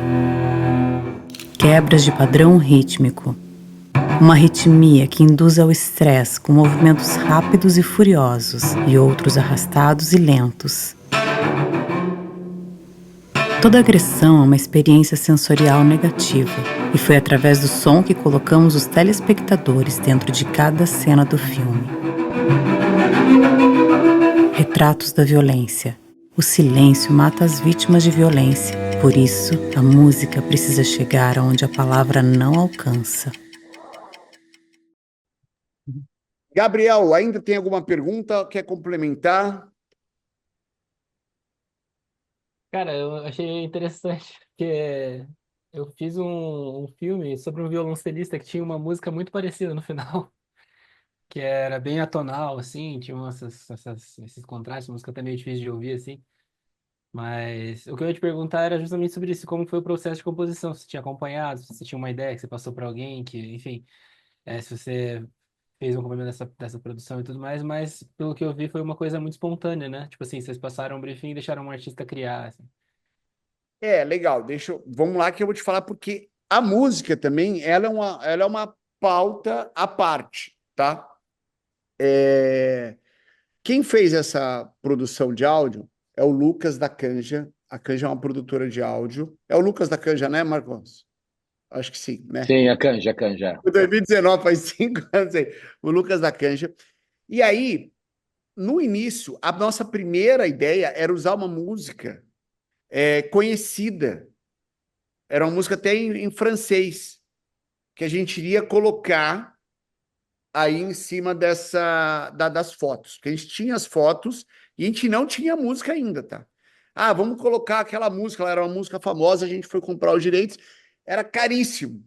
Quebras de padrão rítmico. Uma arritmia que induz ao estresse com movimentos rápidos e furiosos e outros arrastados e lentos. Toda agressão é uma experiência sensorial negativa e foi através do som que colocamos os telespectadores dentro de cada cena do filme. Retratos da violência. O silêncio mata as vítimas de violência, por isso a música precisa chegar aonde a palavra não alcança. Gabriel, ainda tem alguma pergunta? Quer complementar? Cara, eu achei interessante, porque eu fiz um filme sobre um violoncelista que tinha uma música muito parecida no final, que era bem atonal, assim, tinha esses contrastes, a música até meio difícil de ouvir, assim. Mas o que eu ia te perguntar era justamente sobre isso, como foi o processo de composição, se você tinha acompanhado, se você tinha uma ideia que você passou para alguém, que, enfim, se você fez um acompanhamento dessa produção e tudo mais, mas pelo que eu vi foi uma coisa muito espontânea, né? Tipo assim, vocês passaram um briefing e deixaram um artista criar, assim. Legal, vamos lá que eu vou te falar, porque a música também, ela é uma pauta à parte, tá? Quem fez essa produção de áudio é o Lucas da Canja. A Canja é uma produtora de áudio. É o Lucas da Canja, né, Marcos? Acho que sim, né? Sim, a Canja. Em 2019, faz 5 anos aí. O Lucas da Canja. E aí, no início, a nossa primeira ideia era usar uma música conhecida. Era uma música até em francês, que a gente iria colocar aí em cima das fotos. Porque a gente tinha as fotos e a gente não tinha música ainda, tá? Ah, vamos colocar aquela música, ela era uma música famosa, a gente foi comprar os direitos, era caríssimo.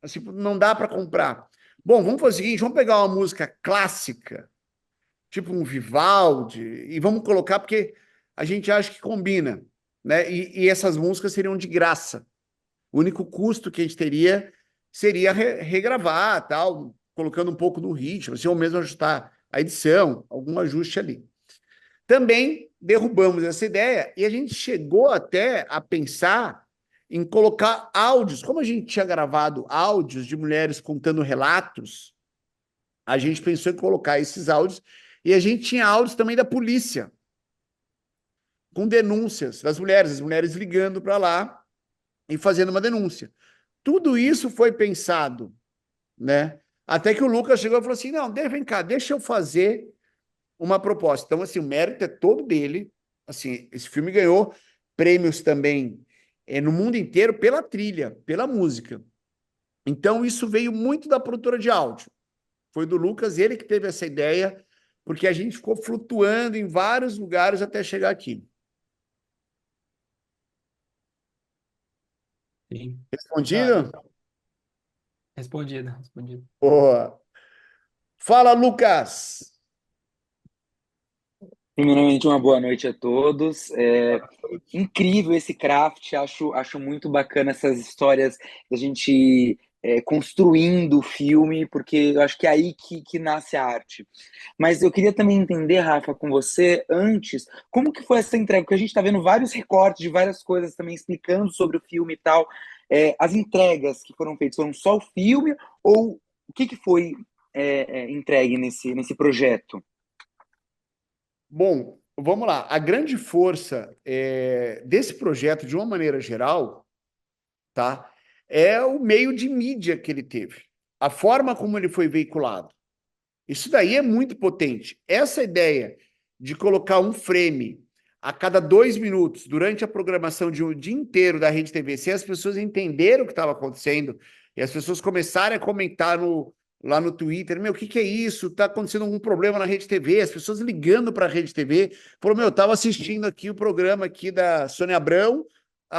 Assim, não dá para comprar. Bom, vamos fazer o seguinte, vamos pegar uma música clássica, tipo um Vivaldi, e vamos colocar porque a gente acha que combina, né? E essas músicas seriam de graça. O único custo que a gente teria seria regravar, tal, colocando um pouco no ritmo, assim, ou mesmo ajustar a edição, algum ajuste ali. Também derrubamos essa ideia e a gente chegou até a pensar em colocar áudios. Como a gente tinha gravado áudios de mulheres contando relatos, a gente pensou em colocar esses áudios e a gente tinha áudios também da polícia, com denúncias das mulheres, as mulheres ligando para lá e fazendo uma denúncia. Tudo isso foi pensado, né? Até que o Lucas chegou e falou assim: não, vem cá, deixa eu fazer uma proposta. Então, assim, o mérito é todo dele. Assim, esse filme ganhou prêmios também no mundo inteiro pela trilha, pela música. Então, isso veio muito da produtora de áudio. Foi do Lucas, ele que teve essa ideia, porque a gente ficou flutuando em vários lugares até chegar aqui. Sim. Respondido? Respondido. Boa. Fala, Lucas! Primeiramente, uma boa noite a todos. Incrível esse craft, acho muito bacana essas histórias da gente construindo o filme, porque eu acho que é aí que nasce a arte. Mas eu queria também entender, Rafa, com você, antes, como que foi essa entrega? Porque a gente está vendo vários recortes de várias coisas também explicando sobre o filme e tal. As entregas que foram feitas, foram só o filme ou o que foi entregue nesse projeto? Bom, vamos lá. A grande força desse projeto, de uma maneira geral, tá, é o meio de mídia que ele teve, a forma como ele foi veiculado. Isso daí é muito potente. Essa ideia de colocar um frame a cada 2 minutos durante a programação de um dia inteiro da Rede TV, se as pessoas entenderam o que estava acontecendo e as pessoas começarem a comentar lá no Twitter, meu, o que é isso? Está acontecendo algum problema na Rede TV? As pessoas ligando para a Rede TV, falou, meu, eu estava assistindo aqui o programa aqui da Sônia Abrão,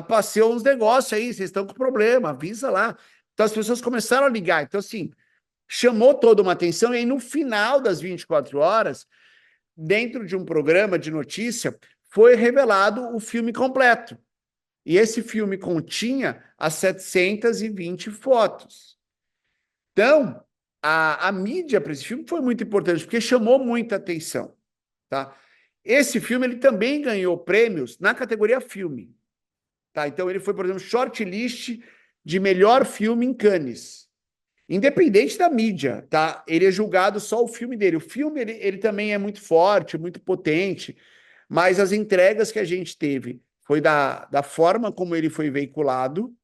passei uns negócios aí, vocês estão com problema, avisa lá. Então as pessoas começaram a ligar. Então, assim, chamou toda uma atenção, e aí no final das 24 horas, dentro de um programa de notícia, foi revelado o filme completo. E esse filme continha as 720 fotos. Então, a mídia para esse filme foi muito importante, porque chamou muita atenção. Tá? Esse filme ele também ganhou prêmios na categoria filme. Tá? Então, ele foi, por exemplo, shortlist de melhor filme em Cannes. Independente da mídia, tá? Ele é julgado só o filme dele. O filme, ele também é muito forte, muito potente, mas as entregas que a gente teve foi da forma como ele foi veiculado,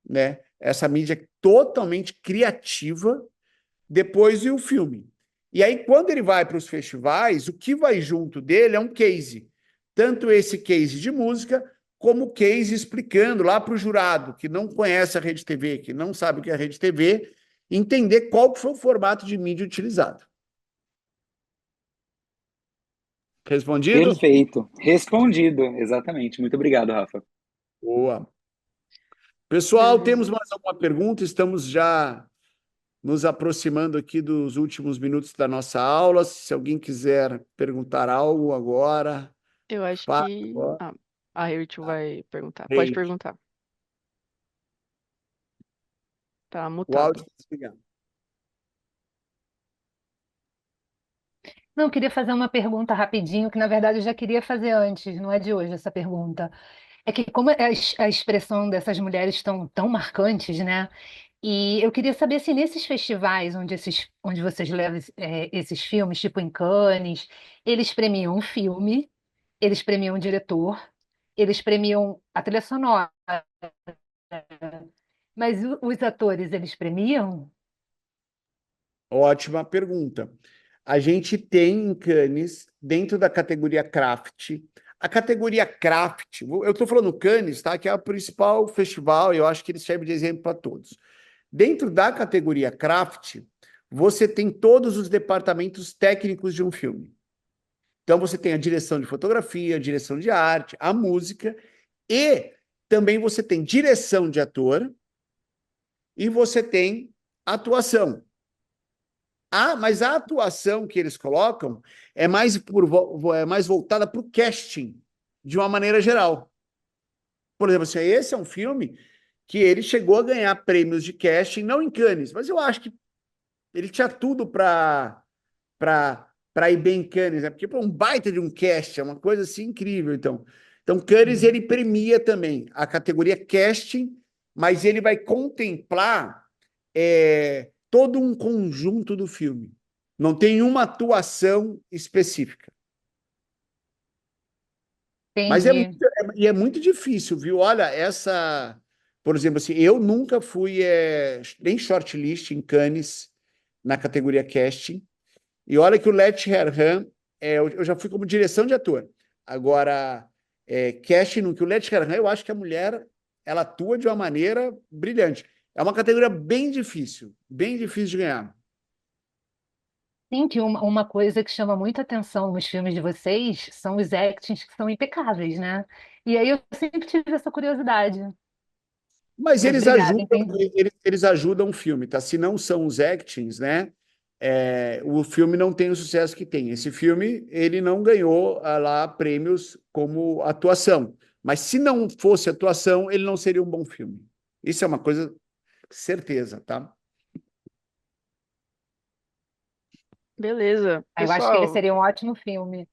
né? Essa mídia totalmente criativa, depois e o filme. E aí, quando ele vai para os festivais, o que vai junto dele é um case. Tanto esse case de música, como o case explicando lá para o jurado, que não conhece a Rede TV, que não sabe o que é a Rede TV, entender qual foi o formato de mídia utilizado. Respondido? Perfeito. Respondido, exatamente. Muito obrigado, Rafa. Boa. Pessoal, temos mais alguma pergunta? Estamos já nos aproximando aqui dos últimos minutos da nossa aula. Se alguém quiser perguntar algo agora, Eu acho fala que agora. a Rachel vai perguntar. Pode perguntar. Tá O áudio mutado. está desligado. Não, eu queria fazer uma pergunta rapidinho, que na verdade eu já queria fazer antes, não é de hoje essa pergunta. É que como a expressão dessas mulheres estão tão marcantes, né? E eu queria saber se nesses festivais onde vocês levam esses filmes, tipo em Cannes, eles premiam o filme, eles premiam o diretor, eles premiam a trilha sonora, mas os atores, eles premiam? Ótima pergunta. A gente tem em Cannes, dentro da categoria Craft, a categoria Craft, eu estou falando Cannes, tá? Que é o principal festival, e eu acho que ele serve de exemplo para todos. Dentro da categoria Craft, você tem todos os departamentos técnicos de um filme. Então, você tem a direção de fotografia, a direção de arte, a música, e também você tem direção de ator, e você tem atuação. Mas a atuação que eles colocam é mais voltada para o casting, de uma maneira geral. Por exemplo, assim, esse é um filme que ele chegou a ganhar prêmios de casting, não em Cannes, mas eu acho que ele tinha tudo para ir bem em Cannes, né? Porque é um baita de um casting, é uma coisa assim incrível. Então Cannes ele premia também a categoria casting, mas ele vai contemplar todo um conjunto do filme. Não tem uma atuação específica. Mas é muito difícil, viu? Olha, por exemplo, assim, eu nunca fui nem shortlist em Cannes na categoria casting. E olha que o Let Her Run, eu já fui como direção de ator. Agora, casting, no que o Let Her Run, eu acho que a mulher ela atua de uma maneira brilhante. É uma categoria bem difícil de ganhar. Sim, que uma coisa que chama muita atenção nos filmes de vocês são os actings que são impecáveis, né? E aí eu sempre tive essa curiosidade. Mas eles obrigada, ajudam, entendi. eles ajudam o filme, tá? Se não são os actings, né? O filme não tem o sucesso que tem. Esse filme, ele não ganhou lá prêmios como atuação. Mas se não fosse atuação, ele não seria um bom filme. Isso é uma coisa certeza, tá? Beleza. Eu acho que ele Pessoal, seria um ótimo filme.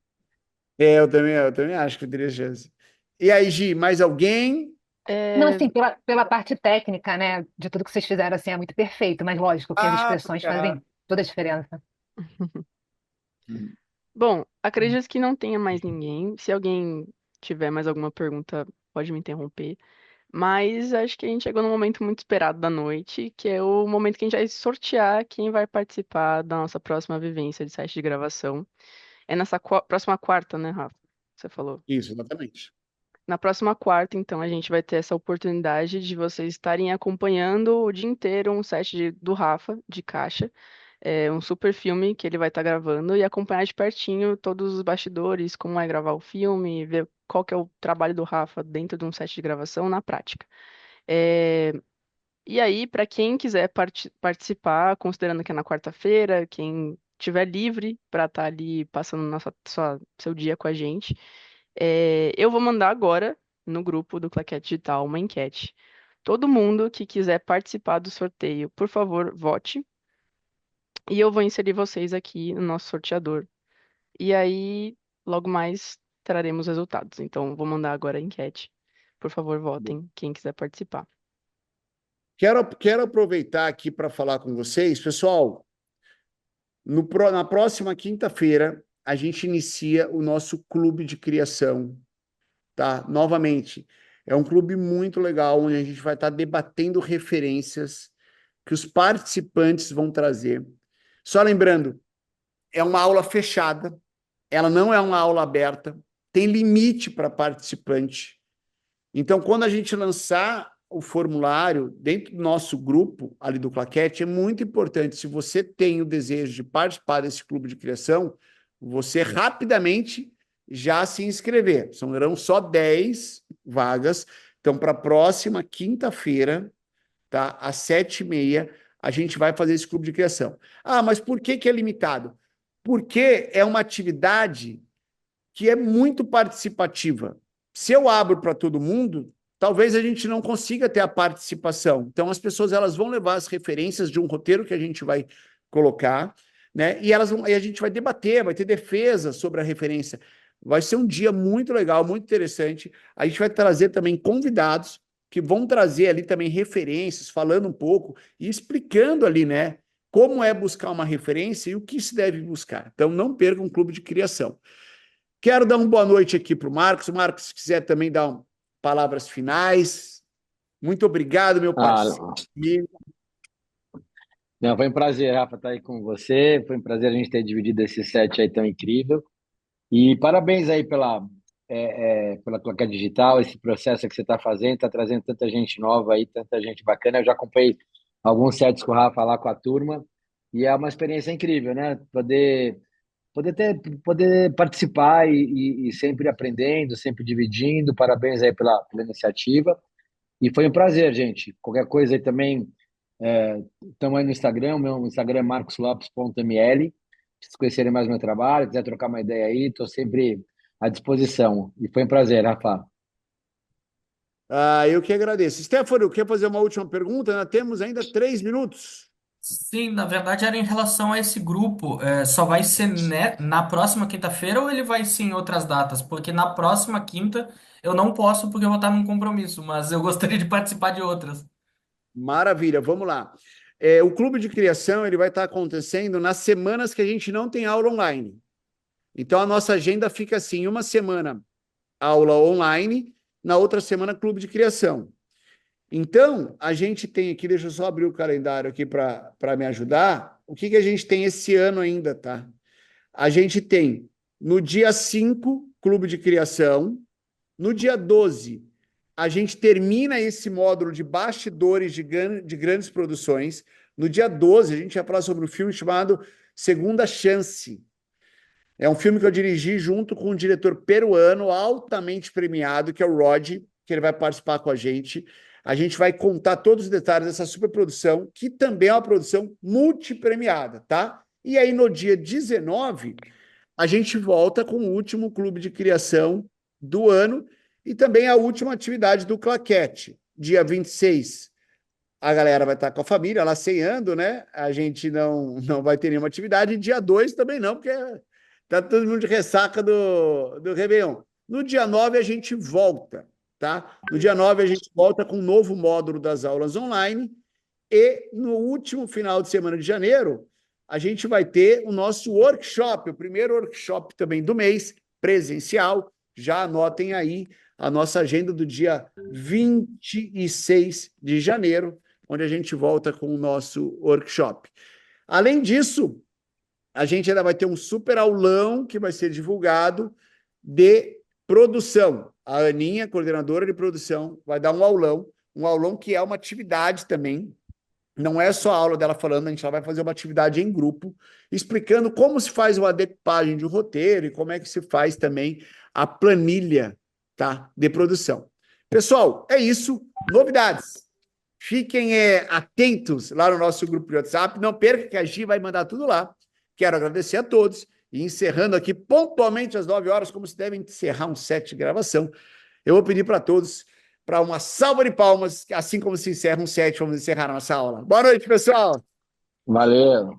Eu também acho que eu teria chance. E aí, Gi, mais alguém? Não, assim, pela parte técnica, né, de tudo que vocês fizeram, assim, é muito perfeito, mas lógico que as expressões Tá. fazem toda a diferença. bom, acredito que não tenha mais ninguém. Se alguém tiver mais alguma pergunta, pode me interromper. Mas acho que a gente chegou num momento muito esperado da noite, que é o momento que a gente vai sortear quem vai participar da nossa próxima vivência de site de gravação. É nessa próxima quarta, né, Rafa? Você falou. Isso, exatamente. Na próxima quarta, então, a gente vai ter essa oportunidade de vocês estarem acompanhando o dia inteiro um set do Rafa, de Caixa. É um super filme que ele vai estar gravando e acompanhar de pertinho todos os bastidores, como é gravar o filme, ver qual que é o trabalho do Rafa dentro de um set de gravação na prática. É, E aí, para quem quiser participar, considerando que é na quarta-feira, quem tiver livre para estar ali passando seu dia com a gente, eu vou mandar agora no grupo do Claquete Digital uma enquete. Todo mundo que quiser participar do sorteio, por favor, vote. E eu vou inserir vocês aqui no nosso sorteador. E aí, logo mais, traremos resultados. Então, vou mandar agora a enquete. Por favor, votem quem quiser participar. Quero aproveitar aqui para falar com vocês, pessoal. Na próxima quinta-feira, a gente inicia o nosso clube de criação, tá? Novamente, é um clube muito legal, onde a gente vai estar debatendo referências que os participantes vão trazer. Só lembrando, é uma aula fechada, ela não é uma aula aberta, tem limite para participante. Então, quando a gente lançar o formulário dentro do nosso grupo ali do Claquete, é muito importante, se você tem o desejo de participar desse clube de criação, você rapidamente já se inscrever. Serão só 10 vagas. Então, para a próxima quinta-feira, tá, às 7h30, a gente vai fazer esse clube de criação. Mas por que é limitado? Porque é uma atividade que é muito participativa. Se eu abro para todo mundo, talvez a gente não consiga ter a participação. Então, as pessoas elas vão levar as referências de um roteiro que a gente vai colocar. né? E a gente vai debater, vai ter defesa sobre a referência. Vai ser um dia muito legal, muito interessante. A gente vai trazer também convidados que vão trazer ali também referências, falando um pouco e explicando ali, né, como é buscar uma referência e o que se deve buscar. Então, não percam um Clube de Criação. Quero dar uma boa noite aqui para o Marcos. Marcos, se quiser também dar palavras finais. Muito obrigado, meu parceiro. Não, foi um prazer, Rafa, estar aí com você. Foi um prazer a gente ter dividido esse set aí tão incrível. E parabéns aí pela Claquete Digital, esse processo que você está fazendo, está trazendo tanta gente nova aí, tanta gente bacana. Eu já acompanhei alguns sets com o Rafa lá com a turma, e é uma experiência incrível, né? Poder participar e sempre aprendendo, sempre dividindo. Parabéns aí pela iniciativa. E foi um prazer, gente. Qualquer coisa aí também, estamos aí no Instagram. O meu Instagram é marcoslopes.ml. Se conhecerem mais meu trabalho, quiser trocar uma ideia aí, estou sempre à disposição. E foi um prazer, Rafa. Eu que agradeço. Stefano, quer fazer uma última pergunta? Nós temos ainda 3 minutos. Sim, na verdade era em relação a esse grupo. Só vai ser na próxima quinta-feira ou ele vai ser em outras datas? Porque na próxima quinta eu não posso porque eu vou estar num compromisso, mas eu gostaria de participar de outras. Maravilha, vamos lá. O Clube de Criação ele vai estar acontecendo nas semanas que a gente não tem aula online. Então, a nossa agenda fica assim, uma semana aula online, na outra semana Clube de Criação. Então, a gente tem aqui, deixa eu só abrir o calendário aqui para me ajudar. O que a gente tem esse ano ainda, tá? A gente tem, no dia 5, Clube de Criação. No dia 12, a gente termina esse módulo de bastidores de grandes produções. No dia 12, a gente vai falar sobre um filme chamado Segunda Chance. É um filme que eu dirigi junto com um diretor peruano altamente premiado, que é o Rod, que ele vai participar com a gente. A gente vai contar todos os detalhes dessa superprodução, que também é uma produção multipremiada, tá? E aí, no dia 19, a gente volta com o último Clube de Criação do ano e também a última atividade do Claquete. Dia 26, a galera vai estar com a família lá ceando, né? A gente não vai ter nenhuma atividade. Dia 2 também não, porque tá todo mundo de ressaca do Réveillon. No dia 9, a gente volta, tá? No dia 9, a gente volta com um novo módulo das aulas online e no último final de semana de janeiro, a gente vai ter o nosso workshop, o primeiro workshop também do mês, presencial. Já anotem aí a nossa agenda do dia 26 de janeiro, onde a gente volta com o nosso workshop. Além disso, a gente ainda vai ter um super aulão que vai ser divulgado de produção. A Aninha, coordenadora de produção, vai dar um aulão que é uma atividade também. Não é só a aula dela falando, a gente vai fazer uma atividade em grupo, explicando como se faz uma decupagem de um roteiro e como é que se faz também a planilha, tá, de produção. Pessoal, é isso. Novidades. Fiquem atentos lá no nosso grupo de WhatsApp. Não perca que a Gi vai mandar tudo lá. Quero agradecer a todos. E encerrando aqui pontualmente às 9 horas, como se deve encerrar um set de gravação, eu vou pedir para todos para uma salva de palmas, assim como se encerra um set, vamos encerrar a nossa aula. Boa noite, pessoal! Valeu!